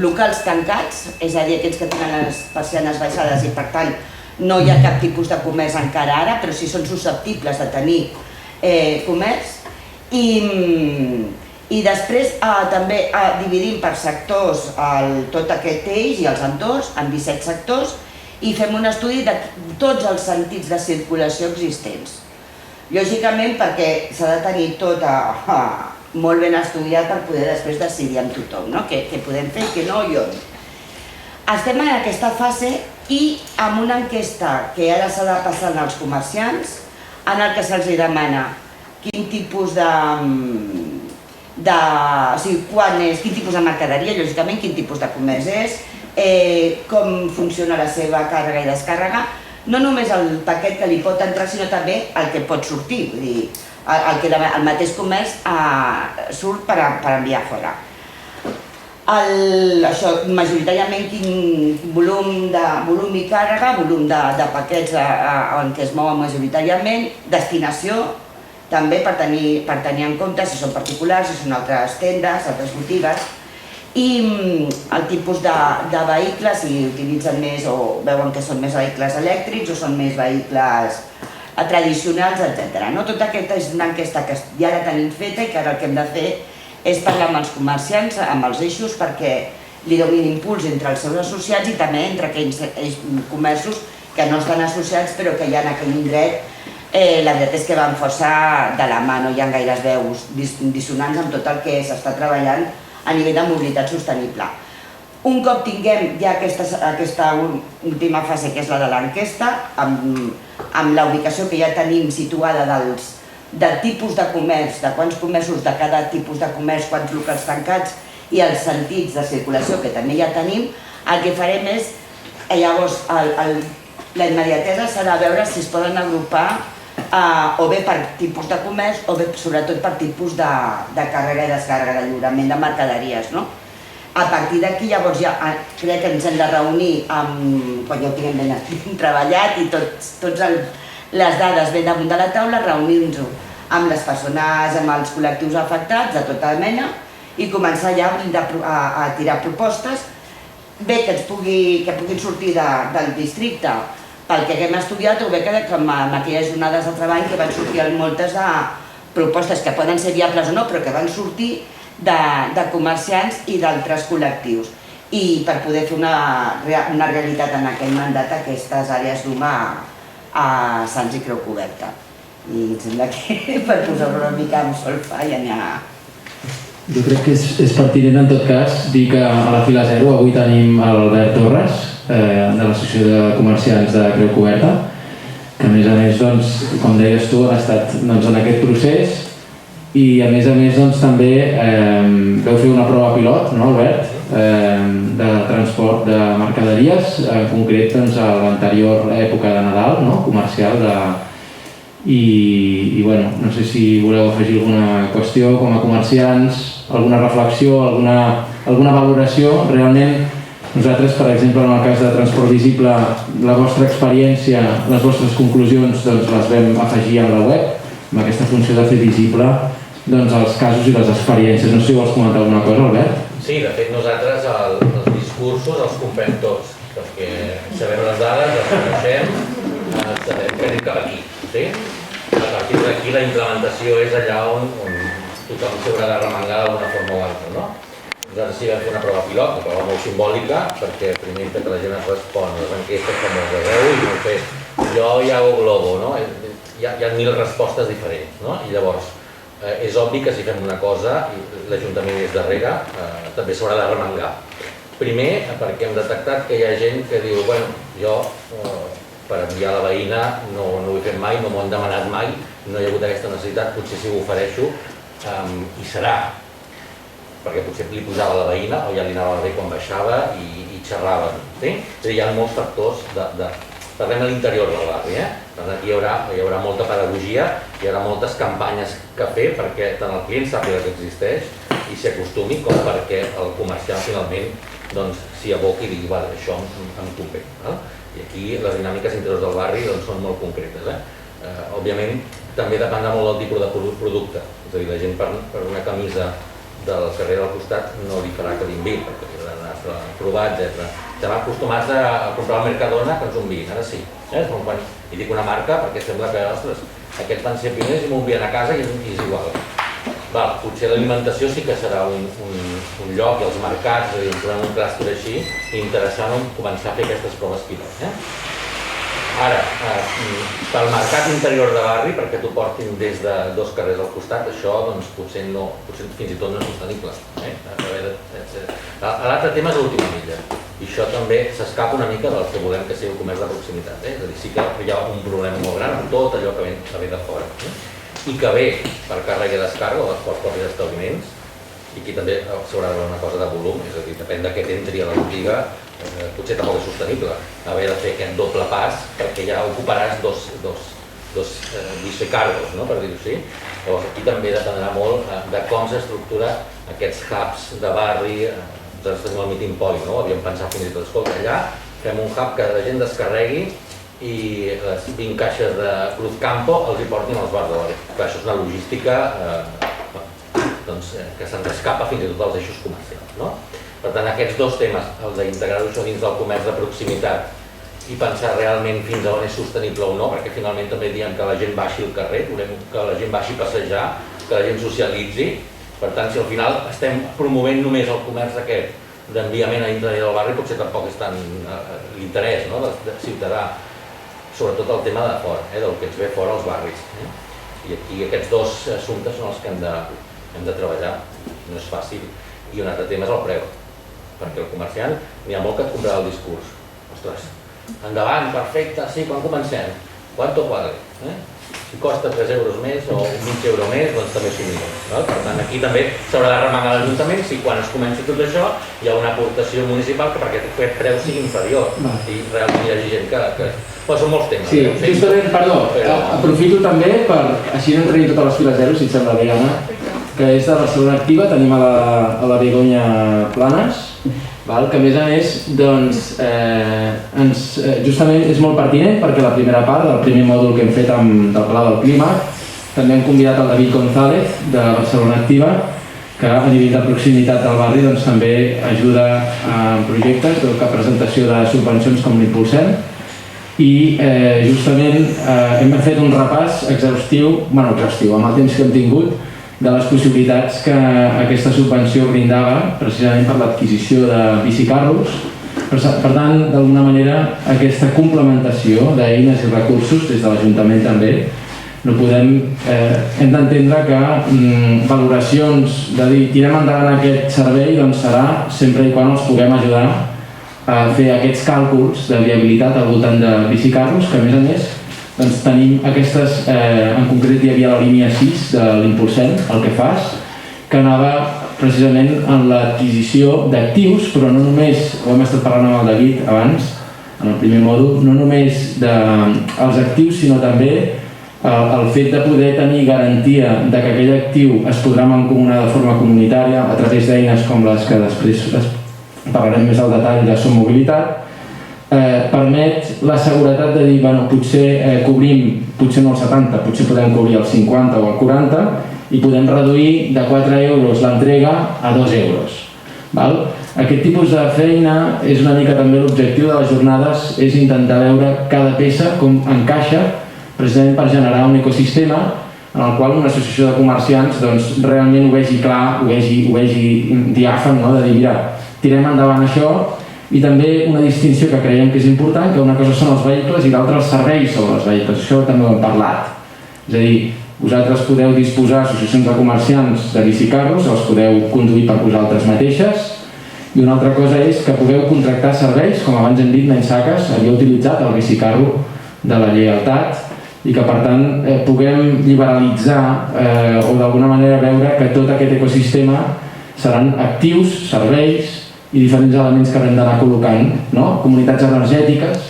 locals tancats, és a dir, aquests que tenen les persianes baixades i per tant no hi ha cap tipus de comerç encara ara, però sí són susceptibles de tenir comerç, i després també dividim per sectors tot aquest eix i els entorns en 17 sectors i fem un estudi de tots els sentits de circulació existents. Lògicament perquè s'ha de tenir tot molt ben estudiat per poder després decidir amb tothom què podem fer, què no i on. Estem en aquesta fase i amb una enquesta que ara s'ha de passar als comerciants en el que se'ls demana quin tipus quin tipus de mercaderia, lògicament, quin tipus de comerç és, com funciona la seva càrrega i descàrrega, no només el paquet que li pot entrar, sinó també el que pot sortir, vull dir, el mateix comerç surt per enviar fora. Això, majoritàriament quin volum i càrrega, volum de paquets en què es mouen majoritàriament, destinació, també per tenir en compte si són particulars, si són altres tendes, altres botigues, i el tipus de vehicles, si utilitzen més o veuen que són més vehicles elèctrics o són més vehicles tradicionals, etc. Tota aquesta és una enquesta que ja la tenim feta i que ara el que hem de fer és parlar amb els comerciants, amb els eixos, perquè li donin impuls entre els seus associats i també entre aquells comerços que no estan associats però que hi ha en aquell indret. La veritat és que van força de la mà, no hi ha gaires veus dissonants amb tot el que s'està treballant a nivell de mobilitat sostenible. Un cop tinguem ja aquesta última fase, que és la de l'enquesta, amb la ubicació que ja tenim situada del tipus de comerç, de quants comerços de cada tipus de comerç, quants locals tancats i els sentits de circulació que també ja tenim, el que farem és, llavors, la immediatesa serà veure si es poden agrupar o bé per tipus de comerç o bé sobretot per tipus de càrrega i descàrrega, de lliurament de mercaderies. A partir d'aquí llavors ja crec que ens hem de reunir quan ja ho tinguem ben treballat i totes les dades ben damunt de la taula, reunir-nos amb les persones, amb els col·lectius afectats de tota mena i començar ja a tirar propostes bé que puguin sortir del districte pel que hem estudiat o bé que en aquelles jornades de treball que van sortir moltes propostes que poden ser viables o no però que van sortir de comerciants i d'altres col·lectius i per poder fer una realitat en aquell mandat aquestes àrees d'huma a Sants i Creu Coberta. I em sembla que per posar-ho una mica amb solfa i anar... Jo crec que és pertinent en tot cas dir que a la fila 0 avui tenim l'Albert Torres de l'Associació de Comerciants de Creu Coberta que a més, com deies tu, han estat en aquest procés i a més també vau fer una prova pilot, no Albert? De transport de mercaderies, en concret a l'anterior època de Nadal, comercial i no sé si voleu afegir alguna qüestió com a comerciants, alguna reflexió, alguna valoració. Realment nosaltres, per exemple, en el cas de transport visible, la vostra experiència, les vostres conclusions les vam afegir a la web amb aquesta funció de fer visible els casos i les experiències. No sé si vols comentar alguna cosa, Albert? Sí, de fet nosaltres els discursos els comprem tots, perquè sabem les dades, les coneixem, sabem que anem cap aquí. A partir d'aquí la implementació és allà on tothom s'haurà de remengar d'una forma o altra. Nosaltres sí vam fer una prova pilot, una prova molt simbòlica, perquè primer que la gent es respon a les enquestes com els veu i no fes jo ja ho globo, hi ha 1000 respostes diferents. I llavors és obvi que si fem una cosa i l'Ajuntament és darrere, també s'haurà de remengar. Primer, perquè hem detectat que hi ha gent que diu, bueno, jo per enviar la veïna no ho he fet mai, no m'ho han demanat mai, no hi ha hagut aquesta necessitat, potser si ho ofereixo i serà, perquè potser li posava la veïna o ja li anava bé quan baixava i xerraven. És a dir, hi ha molts factors parlem a l'interior del barri, per tant hi haurà molta pedagogia, hi haurà moltes campanyes que fer perquè tant el client sàpiga que existeix i s'hi acostumi com perquè el comerciant finalment s'hi aboqui i digui, vale, això em convé. I aquí les dinàmiques interiors del barri són molt concretes. Òbviament també dependrà molt del tipus de producte, és a dir, la gent per una camisa del carrer del costat no li farà que l'invin, perquè li haurà d'anar a provar, etc. Estem acostumats a comprar al Mercadona que ens ho enviïn, ara sí. I dic una marca perquè sembla que, ostres, aquests van ser pioners i m'ho envien a casa i és igual. Potser l'alimentació sí que serà un lloc i els mercats, incloent un clúster així, interessant on començar a fer aquestes proves pilot. Ara, pel mercat interior de barri, perquè t'ho portin des de 2 carrers al costat, això potser fins i tot no és sostenible. L'altre tema és l'última milla, i això també s'escapa una mica del que volem que sigui el comerç de proximitat. És a dir, sí que hi ha un problema molt gran amb tot allò que ve de fora i que ve per càrrega i descàrrega dels propis establiments, i aquí també s'haurà de veure una cosa de volum, és a dir, depèn de què t'entri a la botiga, potser tampoc és sostenible haver de fer aquest doble pas perquè ja ocuparàs dos bisecargos, per dir-ho així. Llavors aquí també dependrà molt de com s'estructura aquests hubs de barri. Nosaltres tenim el meeting point, havíem pensat fins i tot, escolta, allà fem un hub que la gent descarregui i les 20 caixes de Cruz Campo els hi portin als bars de barri. Clar, això és una logística que se'ns escapa fins i tot als eixos comercials. Per tant, aquests dos temes, el d'integrar-ho això dins del comerç de proximitat i pensar realment fins a on és sostenible o no, perquè finalment també diem que la gent baixi al carrer, volem que la gent baixi a passejar, que la gent socialitzi. Per tant, si al final estem promovent només el comerç aquest d'enviament a dintre del barri, potser tampoc és tant l'interès del ciutadà, sobretot el tema de fora, del que ens ve fora als barris. I aquí aquests dos assumptes són els que hem de treballar, no és fàcil. I un altre tema és el preu, perquè el comerciant n'hi ha molt que et comprarà el discurs. Ostres, endavant, perfecte, sí, quan comencem? ¿Cuánto vale? Si costa 3 euros més o mig euro més, doncs també s'ho mira. Per tant, aquí també s'haurà de remengar l'Ajuntament si quan es comenci tot això hi ha una aportació municipal perquè aquest preu sigui inferior i realment hi hagi gent que... Són molts temes. Sí, justament, perdó, aprofito també per, així no entrem totes les files zero, si et sembla bé, Anna, que és de Barcelona Activa, tenim a la Begoña Planes, que a més a més, justament és molt pertinent perquè la primera part del primer mòdul que hem fet del Palau del Clima també hem convidat el David González de Barcelona Activa, que a nivell de proximitat del barri també ajuda en projectes de presentació de subvencions com l'Impulsem, i justament hem fet un repàs exhaustiu, amb el temps que hem tingut, de les possibilitats que aquesta subvenció brindava precisament per l'adquisició de bicicarros. Per tant, d'alguna manera, aquesta complementació d'eines i recursos des de l'Ajuntament també no podem... Hem d'entendre que valoracions de dir tirem endavant aquest servei serà sempre i quan els puguem ajudar a fer aquests càlculs de viabilitat al voltant de bicicarros, que a més tenim aquestes, en concret hi havia la línia 6 de l'Impulsem, el que fas, que anava precisament en l'adquisició d'actius, però no només, ho hem estat parlant amb el David abans, en el primer mòdul, no només dels actius, sinó també el fet de poder tenir garantia de que aquell actiu es podrà mancomunar de forma comunitària a través d'eines com les que després parlarem més al detall de Som Mobilitat, permet la seguretat de dir, potser cobrim, potser no el 70, potser podem cobrir el 50 o el 40 i podem reduir de 4 euros l'entrega a 2 euros. Aquest tipus de feina és una mica també l'objectiu de les jornades, és intentar veure cada peça com encaixa precisament per generar un ecosistema en el qual una associació de comerciants realment ho vegi clar, ho vegi diàfan, de dir, mira, tirem endavant això. I també una distinció que creiem que és important, que una cosa són els vehicles i l'altra els serveis sobre els vehicles. Això també ho hem parlat. És a dir, Vosaltres podeu disposar associacions de comerciants de bicicarros, els podeu conduir per vosaltres mateixes. I una altra cosa és que pugueu contractar serveis, com abans hem dit, Mensaques havia utilitzat el bicicarro de la lleialtat, i que per tant puguem liberalitzar o d'alguna manera veure que tot aquest ecosistema seran actius, serveis i diferents elements que haurem d'anar col·locant, comunitats energètiques.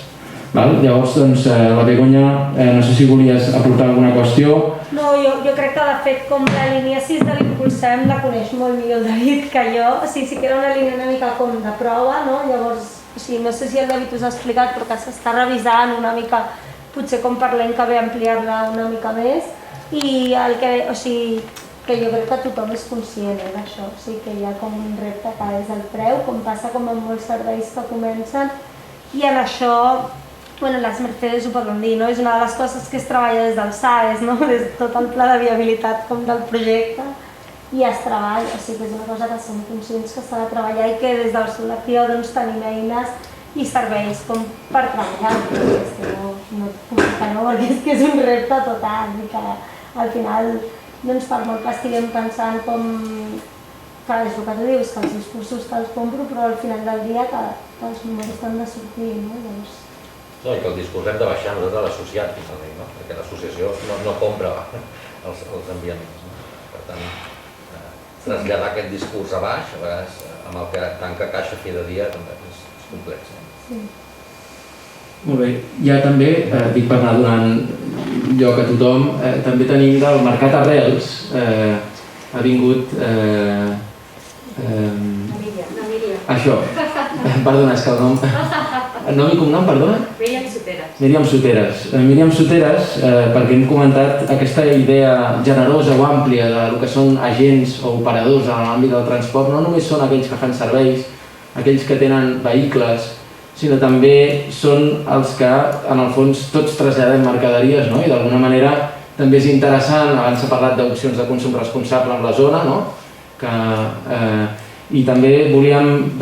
Llavors, la Begoña, no sé si volies aportar alguna qüestió. No, jo crec que de fet com la línia 6 de l'Impulsem la coneix molt millor el David que jo, o sigui, sí que era una línia una mica com de prova, llavors, no sé si el David us ha explicat, però que s'està revisant una mica, potser com per l'any que ve ampliar-la una mica més, i que jo crec que tothom és conscient d'això, o sigui que hi ha com un repte que és el preu, com passa com amb molts serveis que comencen, i en això les Mercedes ho poden dir, és una de les coses que es treballa des del SAES, des de tot el pla de viabilitat com del projecte, i es treballa, o sigui que és una cosa que som conscients que s'ha de treballar i que des del Solactiva tenim eines i serveis com per treballar, perquè és que és un repte total i que al final, per molt que estiguem pensant com que és el que tu dius, que els discursos que els compro, però al final del dia que els números han de sortir, No, i que el discurs hem de baixar nosaltres a l'associat, perquè l'associació no compra els enviaments. Per tant, traslladar aquest discurs a baix, a vegades amb el que tanca caixa fi de dia, també és complex. Molt bé, ja també, dic per anar donant lloc a tothom, també tenim del Mercat Arrels, ha vingut... Això, perdona, és que el nom... El nom i cognom, perdona? Míriam Soteres. Míriam Soteres. Míriam Soteres, perquè hem comentat aquesta idea generosa o àmplia del que són agents o operadors en l'àmbit del transport, no només són aquells que fan serveis, aquells que tenen vehicles, sinó també són els que, en el fons, tots traslladem mercaderies, i d'alguna manera també és interessant, abans s'ha parlat d'opcions de consum responsable en la zona, i també volíem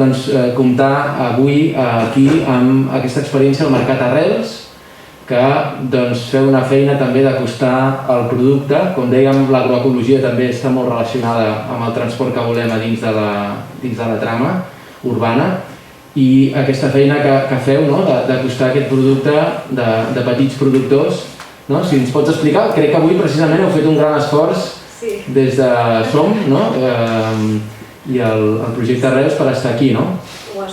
comptar avui aquí amb aquesta experiència al Mercat Arrels, que feu una feina també d'acostar el producte. Com dèiem, l'agroecologia també està molt relacionada amb el transport que volem a dins de la trama urbana, i aquesta feina que feu d'acostar aquest producte de petits productors, si ens pots explicar, crec que avui precisament heu fet un gran esforç des de SOM i el projecte Arrels per estar aquí, no?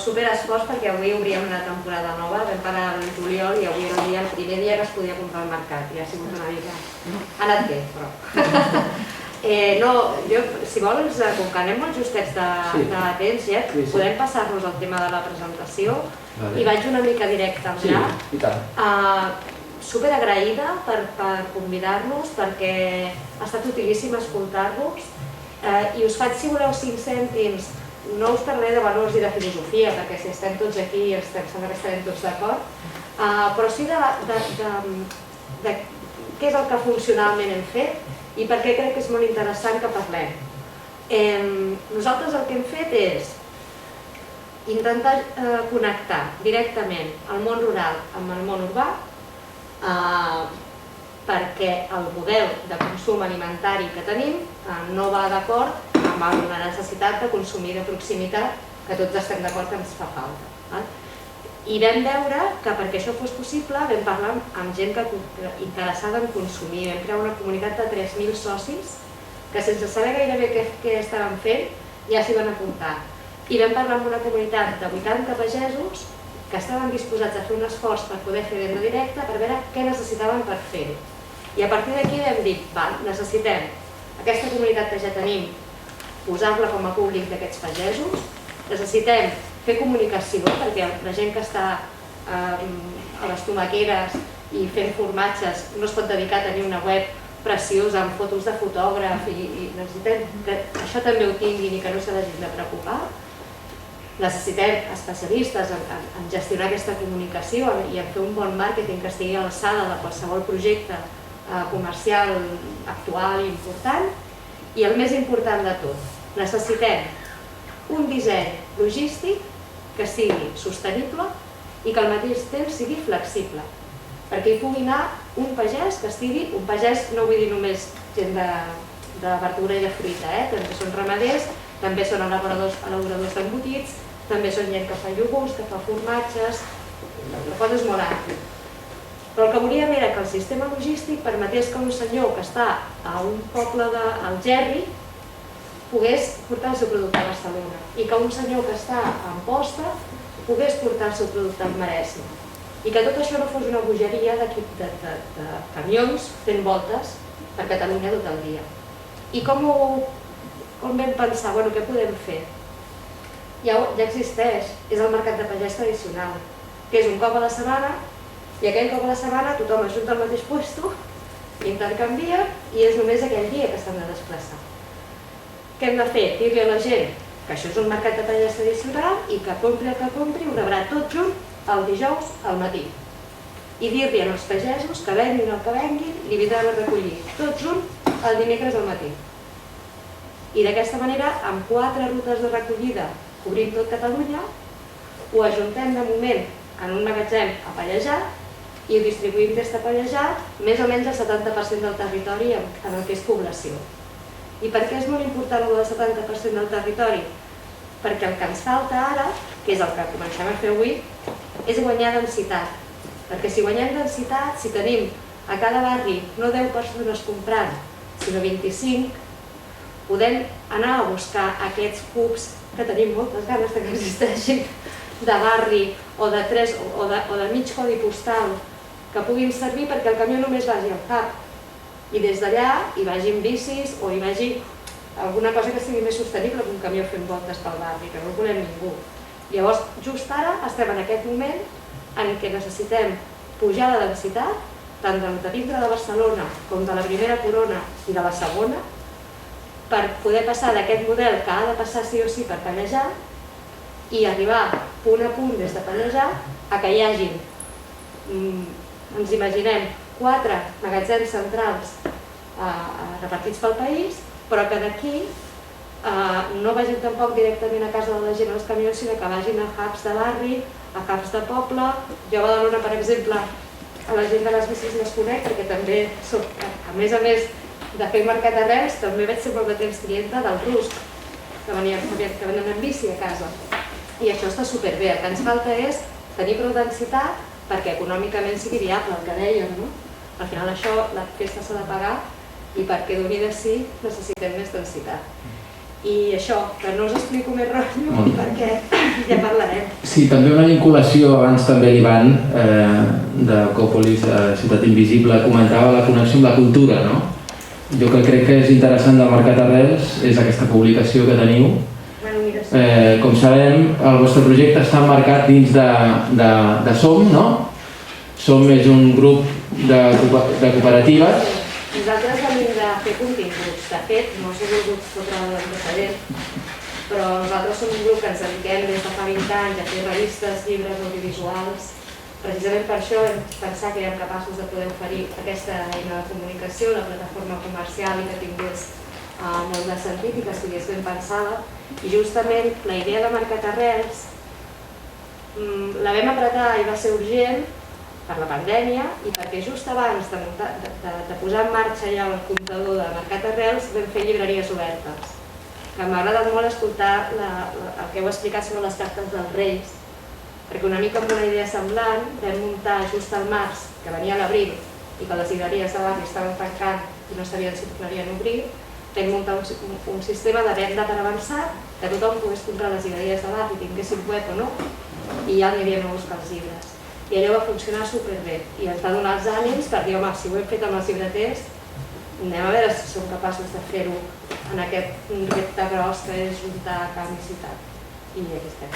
Superesforç perquè avui obríem una temporada nova, vam parar el juliol i avui era el primer dia que es podia comprar al mercat i ha sigut una mica... Ha anat bé, però... No, si vols, com que anem molt justets de temps, ja podem passar-nos al tema de la presentació i vaig una mica directe amb gra. Superagraïda per convidar-nos perquè ha estat utilíssim escoltar-vos i us faig, si voleu, 5 cèntims. No us parlaré de valors i de filosofia, perquè si estem tots aquí sembla que estarem tots d'acord, però sí de què és el que funcionalment hem fet i per què crec que és molt interessant que parlem. Nosaltres el que hem fet és intentar connectar directament el món rural amb el món urbà, perquè el model de consum alimentari que tenim no va d'acord amb la necessitat de consumir de proximitat que tots estem d'acord que ens fa falta. I vam veure que perquè això fos possible vam parlar amb gent interessada en consumir, vam crear una comunitat de 3.000 socis que sense saber gairebé què estaven fent ja s'hi van apuntar. I vam parlar amb una comunitat de 80 pagesos que estaven disposats a fer un esforç per poder fer venda directa per veure què necessitaven per fer-ho. I a partir d'aquí vam dir, necessitem aquesta comunitat que ja tenim, posar-la com a públic d'aquests pagesos, necessitem fer comunicació perquè la gent que està a les tomaqueres i fent formatges no es pot dedicar a tenir una web preciosa amb fotos de fotògraf i necessitem que això també ho tinguin i que no se l'hagin de preocupar. Necessitem especialistes en gestionar aquesta comunicació i en fer un bon màrqueting que estigui a l'alçada de qualsevol projecte comercial actual i important. I el més important de tot, necessitem un disseny logístic que sigui sostenible i que al mateix temps sigui flexible, perquè hi pugui anar un pagès que estigui, un pagès no vull dir només gent de verdura i de fruita, també són ramaders, també són elaboradors d'embotits, també són gent que fa iogurts, que fa formatges, la cosa és molt àmplia. Però el que volíem era que el sistema logístic permetés que un senyor que està a un poble d'Algerri pogués portar el seu producte a Barcelona i que un senyor que està a Amposta pogués portar el seu producte al Maresme. I que tot això no fos una bogeria de camions fent voltes per Catalunya tot el dia. I com vam pensar, bueno, què podem fer? Ja existeix, és el mercat de pagès tradicional, que és un cop a la setmana, i aquell cop a la setmana tothom ajunta al mateix puesto, intercanvia, i és només aquell dia que s'han de desplaçar. Què hem de fer? Dir-li a la gent que això és un mercat de pagès tradicional i que compri el que compri ho rebrà tot junt el dijous al matí. I dir-li als pagesos que venguin el que venguin i li vindran a recollir tot junt el dimecres al matí. I d'aquesta manera, amb 4 rutes de recollida cobrint tot Catalunya, ho ajuntem de moment en un magatzem apallejat i ho distribuïm des d'apallejat més o menys el 70% del territori en el que és població. I per què és molt important el 70% del territori? Perquè el que ens falta ara, que és el que comencem a fer avui, és guanyar densitat. Perquè si guanyem densitat, si tenim a cada barri no 10 persones comprant, sinó 25, podem anar a buscar aquests cubs que tenim moltes ganes que existeixin, de barri o de mig codi postal, que puguin servir perquè el camió només vagi al hub. I des d'allà hi vagin bicis o hi vagi alguna cosa que sigui més sostenible que un camió fent voltes pel barri, que no el volem ningú. Llavors, just ara estem en aquest moment en què necessitem pujar la densitat, tant de dintre de Barcelona com de la primera corona i de la segona, per poder passar d'aquest model que ha de passar sí o sí per pallejar i arribar punt a punt des de pallejar a que hi hagin, ens imaginem, 4 magatzems centrals repartits pel país, però que d'aquí no vagin tampoc directament a casa de la gent els camions, sinó que vagin a hubs de barri, a hubs de poble. Jo a Badalona, per exemple, a la gent de les bicis les conec, perquè també soc, a més de fer mercat d'arrels, també vaig ser molt de temps clienta del Rusc, que venen en bici a casa. I això està superbé. El que ens falta és tenir prou densitat perquè econòmicament sigui viable, el que dèiem, no? Al final això, la festa s'ha de pagar i perquè doni de sí necessitem més densitat. I això, que no us explico més rotllo perquè ja parlarem. Sí, també una vinculació, abans també l'Ivan de Còpolis, Ciutat Invisible, comentava la connexió amb la cultura, no? Jo que crec que és interessant del Mercat Arrels és aquesta publicació que teniu. Com sabem, el vostre projecte està emmarcat dins de SOM, no? SOM és un grup de cooperatives. Nosaltres venim de fer continguts. De fet, no s'ha volgut fotre l'antecedent, però nosaltres som un grup que ens dediquem des de fa 20 anys a fer revistes, llibres audiovisuals. Precisament per això hem pensat que érem capaços de poder oferir aquesta eina de comunicació, la plataforma comercial i que tingués molt de sentit i que estigués ben pensada. I justament la idea de Mercat Arrels la vam apretar i va ser urgent per la pandèmia i perquè just abans de posar en marxa ja el comptador de Mercat Arrels vam fer llibreries obertes. Que m'ha agradat molt escoltar el que heu explicat sobre les cartes dels Reis, perquè una mica amb una idea semblant vam muntar just al març, que venia l'abril i que les llibreries de barri estaven tancant i no sabien si tornarien a obrir, vam muntar un sistema de venda per avançar, que tothom pogués comprar les llibreries de barri, tinguessin web o no, i ja aniríem a buscar els llibres. I allò va funcionar superbé i ens va donar els ànims per dir, home, si ho hem fet amb els llibreters, anem a veure si som capaços de fer-ho en aquest repte gros que és juntar camp i ciutat. I aquí estem.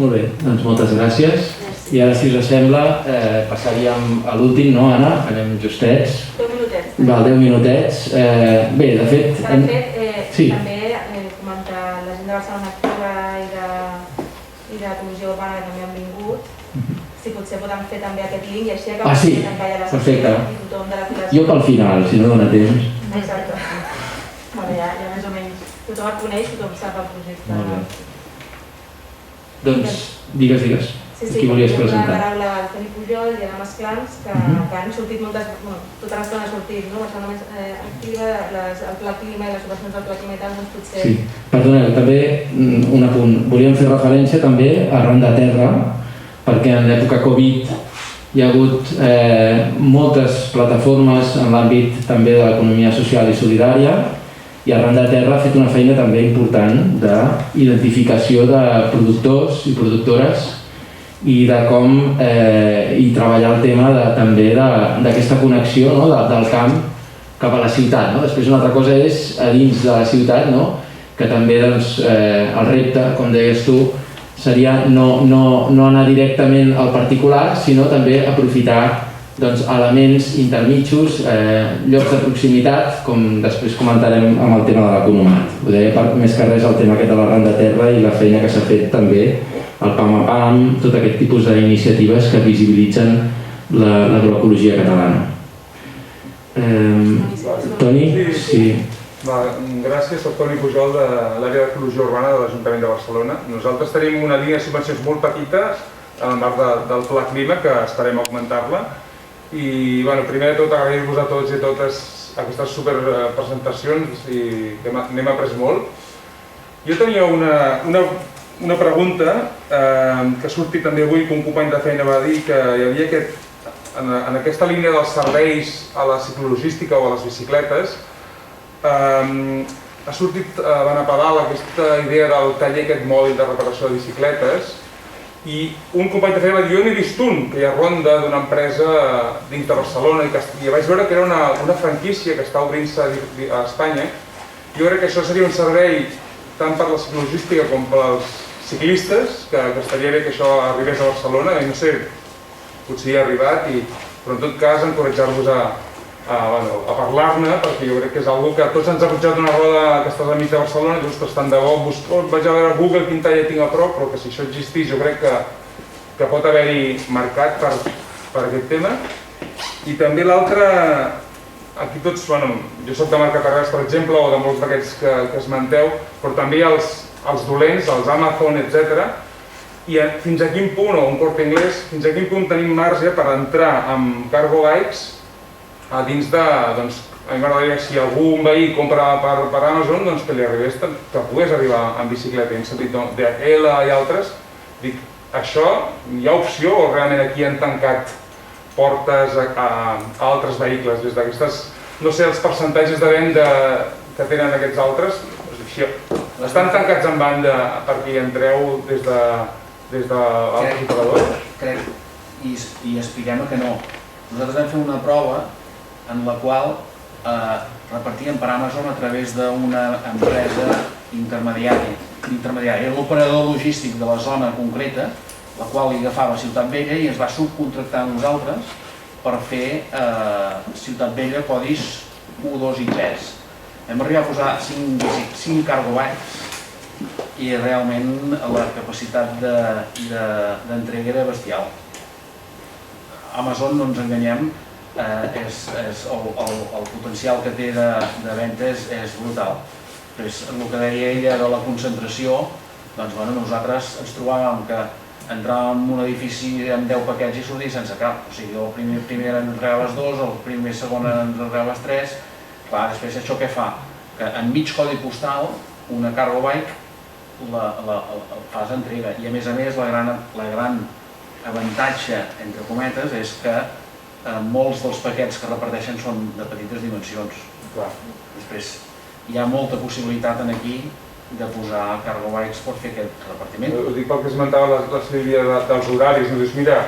Molt bé, doncs moltes gràcies. I ara, si us sembla, passaríem a l'últim, no, Anna? Anem justets. 10 minutets. Val, 10 minutets. Bé, de fet... També comentar la gent de Barcelona Activa i de Ecologia Urbana que també han vingut. Si potser podem fer també aquest link i així acabem sí, perfecte. Jo pel final, si no dona temps. Exacte. Bueno, ja més o menys tothom et coneix, tothom sap el projecte. Molt bé. Doncs, digues. Qui volies presentar? La paraula al Toni Pujol i a la Masclans, que han sortit moltes... Tota l'estona ha sortit, no? Bastant més activa, el Pla Clima i les subvencions del Pla Clima i tal, doncs potser... Sí, perdoneu, també un apunt. Volíem fer referència també a Arran de Terra, perquè en l'època Covid hi ha hagut moltes plataformes en l'àmbit també de l'economia social i solidària, i Arran de Terra ha fet una feina també important d'identificació de productors i productores i de com treballar el tema també d'aquesta connexió del camp cap a la ciutat. Després una altra cosa és a dins de la ciutat, que també el repte, com deies tu, seria no anar directament al particular, sinó també aprofitar elements intermitjos, llocs de proximitat, com després comentarem amb el tema de l'economat. Ho deia més que res el tema aquest de l'Arran de Terra i la feina que s'ha fet també, el PAM a PAM, tot aquest tipus d'iniciatives que visibilitzen l'agroecologia catalana. Toni? Sí. Gràcies, soc Toni Pujol de l'àrea d'ecologia urbana de l'Ajuntament de Barcelona. Nosaltres tenim una línia de subvencions molt petites en el marc del Pla Clima, que esperem augmentar-la. I primer de tot agrair-vos a tots i a totes aquestes superpresentacions i que n'hem après molt. Jo tenia una pregunta que ha sortit també avui, que un company de feina va dir que hi havia en aquesta línia dels serveis a la ciclologística o a les bicicletes ha sortit a pedal aquesta idea del taller aquest mòbil de reparació de bicicletes. I un company de feina va dir, jo n'he vist un, que hi ha ronda d'una empresa dins de Barcelona i vaig veure que era una franquícia que està obrint-se a Espanya. Jo crec que això seria un servei tant per la ciclologística com pels ciclistes, que estaria bé que això arribés a Barcelona, i no sé, potser hi ha arribat, però en tot cas encoratjar-vos a parlar-ne, perquè jo crec que és una que tots ens ha pujat una roda aquestes amics de Barcelona i just estan de bo, vaig a veure a Google quin taller tinc a prop, però que si això existís jo crec que pot haver-hi mercat per aquest tema. I també l'altre, aquí tots, jo soc de Marca Tarrés per exemple, o de molts d'aquests que esmenteu, però també els dolents, els Amazon, etc. I fins a quin punt, o un Corte Inglés, fins a quin punt tenim marge per entrar amb cargo bikes a dins de, a mi m'agradaria que si algun veí compra per Amazon, que li arribés, que pogués arribar en bicicleta, en sentit DHL i altres. Dic, això hi ha opció o realment aquí han tancat portes a altres vehicles? Des d'aquestes, no sé, els percentatges de venda que tenen aquests altres, estan tancats en banda perquè hi entreu des d'altres operadors? Crec, i expliquem que no. Nosaltres vam fer una prova en la qual repartíem per Amazon a través d'una empresa intermediària. Era l'operador logístic de la zona concreta, la qual li agafava Ciutat Vella i ens va subcontractar a nosaltres per fer Ciutat Vella codis 1, 2 i 3. Hem arribat a posar 5 cargo bikes i realment la capacitat d'entrega era bestial. Amazon, no ens enganyem, el potencial que té de venda és brutal. El que deia ella de la concentració, nosaltres ens trobàvem que entràvem en un edifici amb 10 paquets i sortia sense cap. O sigui, el primer ens regaves 2, el segon ens regaves 3. Clar, després això què fa? Que en mig codi postal, una cargo bike fas entrega. I a més, la gran avantatge, entre cometes, és que molts dels paquets que reparteixen són de petites dimensions. Després hi ha molta possibilitat aquí de posar cargo bikes per fer aquest repartiment. Ho dic pel que esmentava la Sílvia dels horaris. Dius, mira,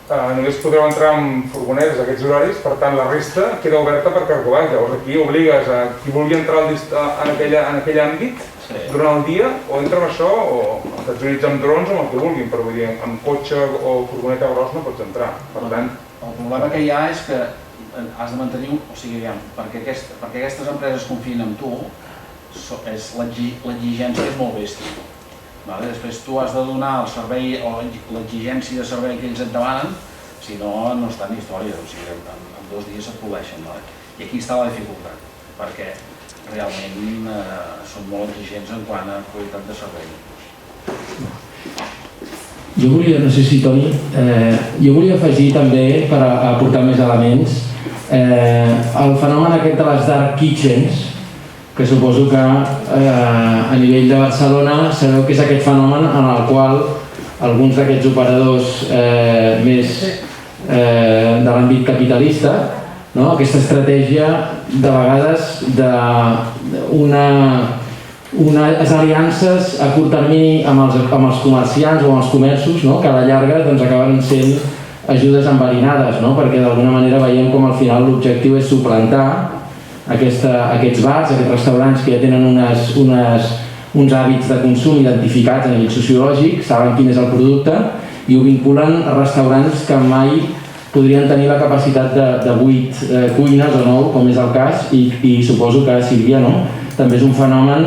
només podreu entrar amb furgonetes a aquests horaris, per tant la resta queda oberta per cargo bike. Llavors aquí obligues a qui vulgui entrar en aquell àmbit durant el dia, o entra amb això, o als Estats Units amb drons o amb el que vulguin, però vull dir, amb cotxe o furgoneta gros no pots entrar. Per tant, el problema que hi ha és que has de mantenir, o sigui, perquè aquestes empreses confien en tu, l'exigència és molt bèstia. Després tu has de donar el servei o l'exigència de servei que ells et demanen, si no, no està en història, o sigui, en 2 dies et poleixen. I aquí està la dificultat, perquè realment són molt exigents en quant a qualitat de servei. Jo volia, no sé si Toni, jo volia afegir també, per aportar més elements, el fenomen aquest de les dark kitchens, que suposo que a nivell de Barcelona sabeu que és aquest fenomen en el qual alguns d'aquests operadors més de l'àmbit capitalista, no? Aquesta estratègia de vegades d'unes aliances a curt termini amb els comerciants o amb els comerços, no? Que a la llarga acaben sent ajudes enverinades, no? Perquè d'alguna manera veiem com al final l'objectiu és suplantar aquests bars, aquests restaurants que ja tenen uns hàbits de consum identificats a nivell sociològic, saben quin és el producte i ho vinculen a restaurants que mai podrien tenir la capacitat de 8 cuines o 9, com és el cas, i suposo que Sílvia, no? També és un fenomen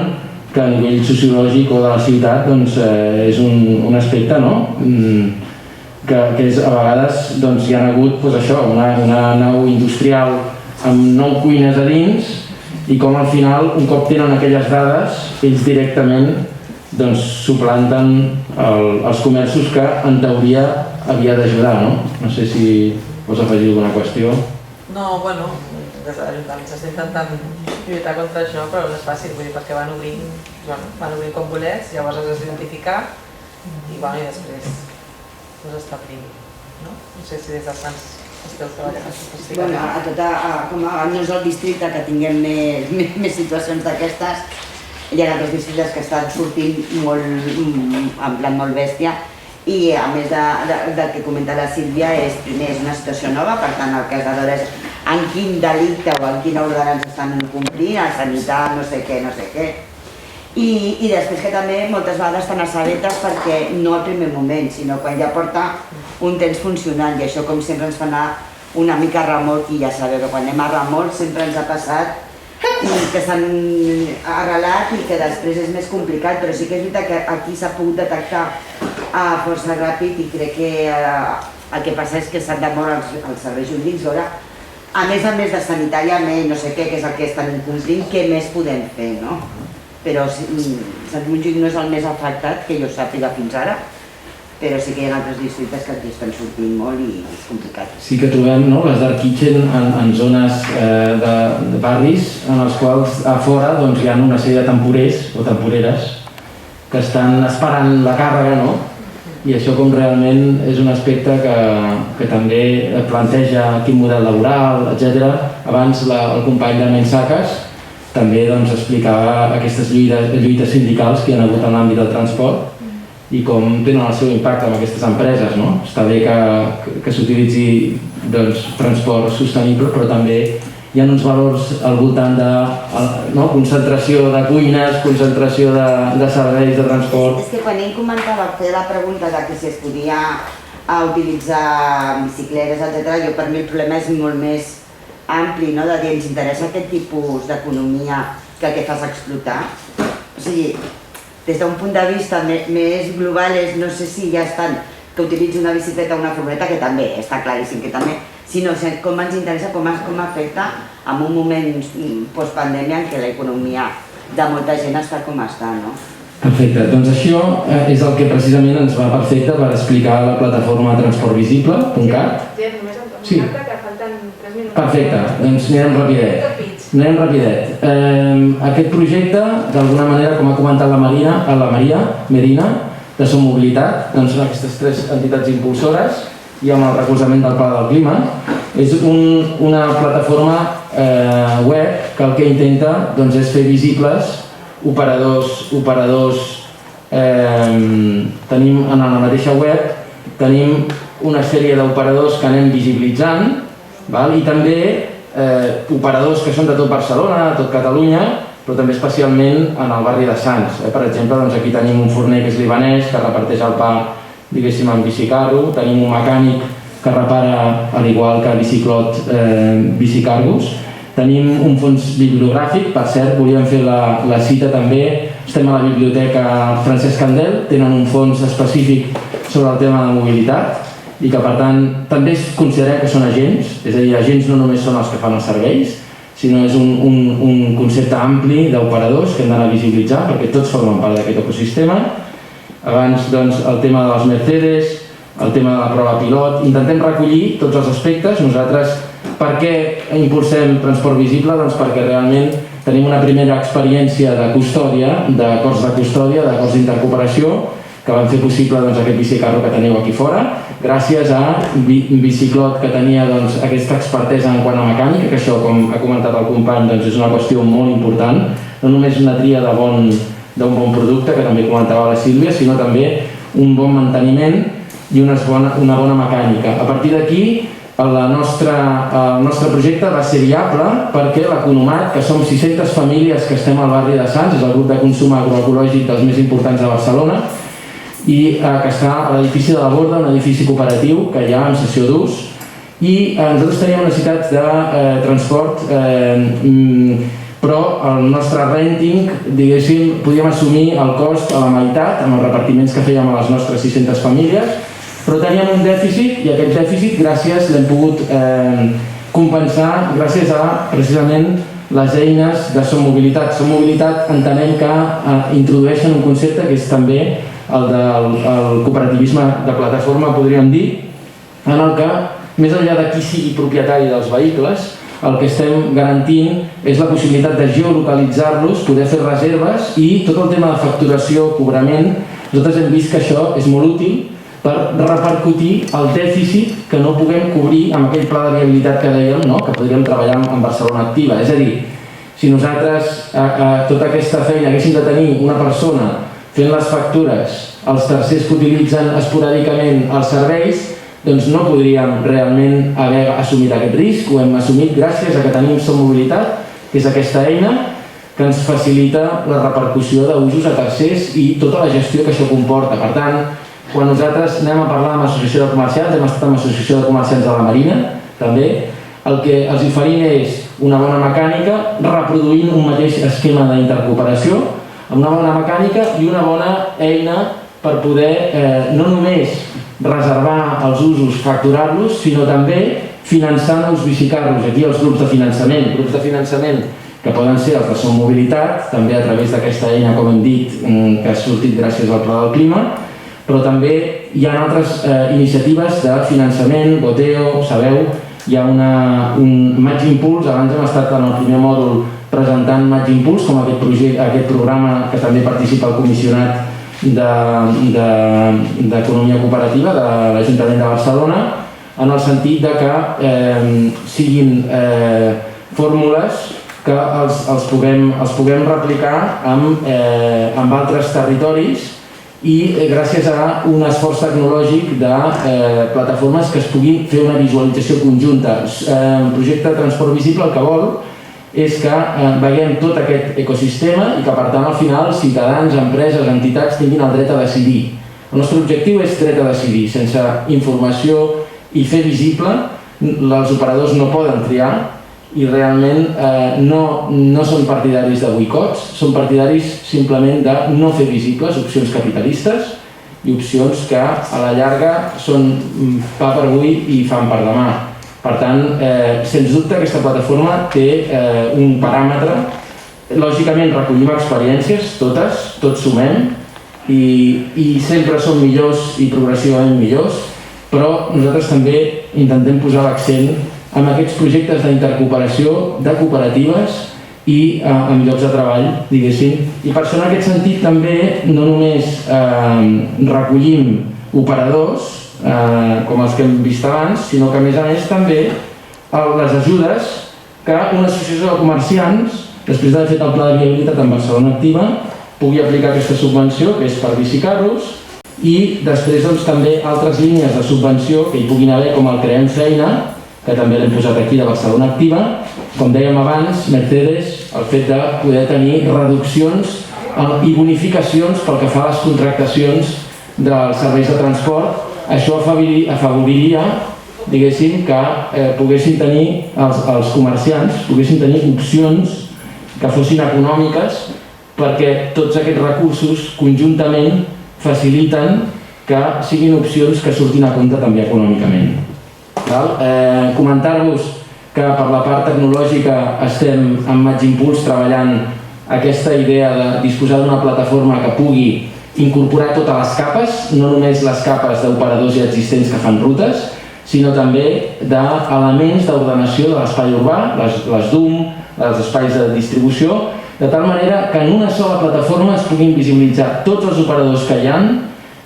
que a nivell sociològic o de la ciutat és un aspecte, no? Que és, a vegades hi ha hagut una nau industrial amb 9 cuines a dins i com al final, un cop tenen aquelles dades, ells directament suplanten els comerços que en teoria havia d'ajudar, no? No sé si vols afegir alguna qüestió. No, bueno, des de l'Ajuntament s'està intentant lluitar contra això, però no és fàcil, vull dir, perquè van obrint com bolets, llavors has d'identificar i després establir, no? No sé si des dels Sants esteu treballant això. Bueno, no és el districte que tinguem més situacions d'aquestes, hi ha altres districtes que estan sortint en plan molt bèstia i a més del que comenta la Sílvia és una situació nova, per tant el que has de veure és en quin delicte o en quina ordenança estan complint, a sanitat, no sé què. I després que també moltes vegades estan assabetes perquè no al primer moment, sinó quan ja porta un temps funcionant i això com sempre ens fa anar una mica a remolc i ja sabeu que quan anem a remolc sempre ens ha passat que s'han arrelat i que després és més complicat, però sí que és veritat que aquí s'ha pogut detectar força ràpid i crec que el que passa és que s'han de moure els serveis jurídics veure, a més de sanitàriament, no sé què, que és el que estan incomplint, què més podem fer, no? Però Sant Montjuïc no és el més afectat, que jo sàpiga fins ara, però sí que hi ha altres districtes que aquí estan sortint molt i és complicat. Sí que trobem les dark kitchen en zones de barris en els quals a fora hi ha una sèrie de temporers o temporeres que estan esperant la càrrega, no? I això com realment és un aspecte que també planteja quin model laboral, etc. Abans el company de Mensaques també explicava aquestes lluites sindicals que hi ha hagut en l'àmbit del transport i com tenen el seu impacte en aquestes empreses, no? Està bé que s'utilitzi transport sostenible, però també hi ha uns valors al voltant de concentració de cuines, concentració de serveis de transport. És que quan ell comentava, feia la pregunta de que si es podia utilitzar bicicletes, etc., jo per mi el problema és molt més ampli, no? De dir, ens interessa aquest tipus d'economia que el que fas explotar. O sigui, des d'un punt de vista més global, no sé si ja estan que utilitzi una bicicleta o una furgoneta, que també està claríssim que també, sinó com ens interessa, com afecta en un moment postpandèmia en què l'economia de molta gent està com està, no? Perfecte, doncs això és el que precisament ens va perfecte per explicar la plataforma transportvisible.cat. Sí. Perfecte, doncs anirem rapidet. Aquest projecte, d'alguna manera, com ha comentat la Maria Medina, de Som Mobilitat, són aquestes 3 entitats impulsores i amb el recolzament del Pla del Clima. És una plataforma web que el que intenta és fer visibles operadors. Tenim en la mateixa web una sèrie d'operadors que anem visibilitzant i també operadors que són de tot Barcelona, de tot Catalunya, però també especialment en el barri de Sants. Per exemple, aquí tenim un forner que és libanès, que reparteix el pa, diguéssim, en bicicarro, tenim un mecànic que repara, al igual que Biciclot, bicicargos, tenim un fons bibliogràfic, per cert, volíem fer la cita també, estem a la Biblioteca Francesc Candel, tenen un fons específic sobre el tema de mobilitat, i que per tant també considerem que són agents, és a dir, agents no només són els que fan els serveis, sinó és un concepte ampli d'operadors que hem d'anar a visibilitzar perquè tots formen part d'aquest ecosistema abans doncs, el tema de les Mercedes, el tema de la prova pilot. Intentem recollir tots els aspectes. Nosaltres, per què impulsem transport visible? Doncs perquè realment tenim una primera experiència de custòdia, d'acords de custòdia, d'acords d'intercooperació, que van fer possible aquest bicicarro que teniu aquí fora, gràcies a Biciclot, que tenia aquesta expertesa en quant a mecànica, que això, com ha comentat el company, és una qüestió molt important, no només una tria d'un bon producte, que també comentava la Sílvia, sinó també un bon manteniment i una bona mecànica. A partir d'aquí, el nostre projecte va ser viable perquè l'Economat, que som 600 famílies que estem al barri de Sants, és el grup de consum agroecològic dels més importants de Barcelona, i que està a l'edifici de la Borda, un edifici cooperatiu que hi ha en cessió d'ús, i nosaltres teníem necessitats de transport, però el nostre renting, diguéssim, podíem assumir el cost a la meitat amb els repartiments que fèiem a les nostres 600 famílies, però teníem un dèficit i aquest dèficit l'hem pogut compensar gràcies a precisament les eines de Som Mobilitat. Som Mobilitat entenem que introdueixen un concepte que és també el del cooperativisme de plataforma, podríem dir, en el que, més enllà de qui sigui propietari dels vehicles, el que estem garantint és la possibilitat de geolocalitzar-los, poder fer reserves i tot el tema de facturació, cobrament. Nosaltres hem vist que això és molt útil per repercutir el dèficit que no puguem cobrir amb aquell pla de viabilitat que dèiem, que podríem treballar amb Barcelona Activa. És a dir, si nosaltres tota aquesta feina haguéssim de tenir una persona fent les factures, els tercers que utilitzen esporàdicament els serveis, doncs no podríem realment haver assumit aquest risc. Ho hem assumit gràcies a que tenim Som Mobilitat, que és aquesta eina que ens facilita la repercussió d'usos a tercers i tota la gestió que això comporta. Per tant, quan nosaltres anem a parlar amb l'associació de comerciants, hem estat amb l'associació de comerciants de la Marina, també, el que els oferim és una bona mecànica, reproduint un mateix esquema d'intercooperació, amb una bona mecànica i una bona eina per poder no només reservar els usos, facturar-los, sinó també finançar nous bicicarros. Aquí els grups de finançament que poden ser els de Som Mobilitat, també a través d'aquesta eina, com hem dit, que ha sortit gràcies al Pla del Clima, però també hi ha altres iniciatives de finançament, Goteo, sabeu, hi ha un Maig Impuls, abans hem estat en el primer mòdul presentant Maig Impuls, com aquest programa que també participa el comissionat d'Economia Cooperativa de l'Ajuntament de Barcelona, en el sentit que siguin fórmules que els puguem replicar amb altres territoris i gràcies a un esforç tecnològic de plataformes que es pugui fer una visualització conjunta. El projecte de transport visible el que vol és que veiem tot aquest ecosistema i que per tant al final ciutadans, empreses, entitats tinguin el dret a decidir. El nostre objectiu és dret a decidir. Sense informació i fer visible, els operadors no poden triar i realment no són partidaris de boicots, són partidaris simplement de no fer visibles opcions capitalistes i opcions que a la llarga són pa per avui i fam per demà. Per tant, sens dubte aquesta plataforma té un paràmetre. Lògicament recollim experiències, tots sumem i sempre som millors i progressivament millors, però nosaltres també intentem posar l'accent en aquests projectes d'intercooperació, de cooperatives i en llocs de treball, diguéssim. I per això en aquest sentit també no només recollim operadors, com els que hem vist abans, sinó que a més també les ajudes que una associació de comerciants, després d'haver fet el pla de viabilitat en Barcelona Activa, pugui aplicar aquesta subvenció, que és per bicicarros, i després també altres línies de subvenció que hi puguin haver, com el Creem Feina, que també l'hem posat aquí de Barcelona Activa, com dèiem abans, Mercedes, el fet de poder tenir reduccions i bonificacions pel que fa a les contractacions dels serveis de transport. Això afavoriria, diguéssim, que poguessin tenir, els comerciants, poguessin tenir opcions que fossin econòmiques perquè tots aquests recursos conjuntament faciliten que siguin opcions que surtin a compte també econòmicament. Comentar-vos que per la part tecnològica estem amb Maig Impuls treballant aquesta idea de disposar d'una plataforma que pugui incorporar totes les capes, no només les capes d'operadors ja existents que fan rutes, sinó també d'elements d'ordenació de l'espai urbà, les DUM, els espais de distribució, de tal manera que en una sola plataforma es puguin visibilitzar tots els operadors que hi ha,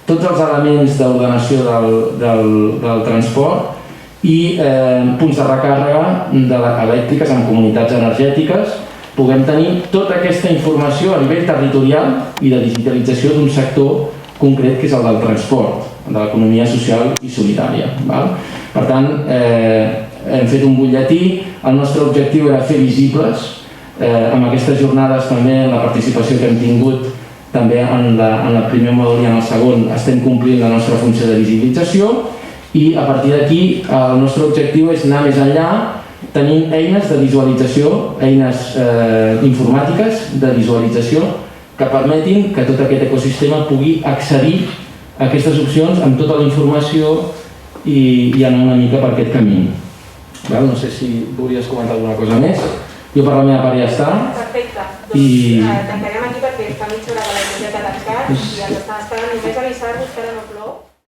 tots els elements d'ordenació del transport i punts de recàrrega elèctriques en comunitats energètiques. Puguem tenir tota aquesta informació a nivell territorial i de digitalització d'un sector concret que és el del transport, de l'economia social i solidària. Per tant, hem fet un butlletí. El nostre objectiu era fer visibles. Amb aquestes jornades també, la participació que hem tingut també en el primer mòdul i en el segon, estem complint la nostra funció de visibilització i a partir d'aquí el nostre objectiu és anar més enllà tenint eines de visualització, eines informàtiques de visualització que permetin que tot aquest ecosistema pugui accedir a aquestes opcions amb tota la informació i anar una mica per aquest camí. No sé si volies comentar alguna cosa més. Jo per la meva part ja està. Perfecte. Doncs tancarem aquí perquè fa mitja hora de la biblioteca tancat i ens estan esperant. Només avisar-vos que ara no plou.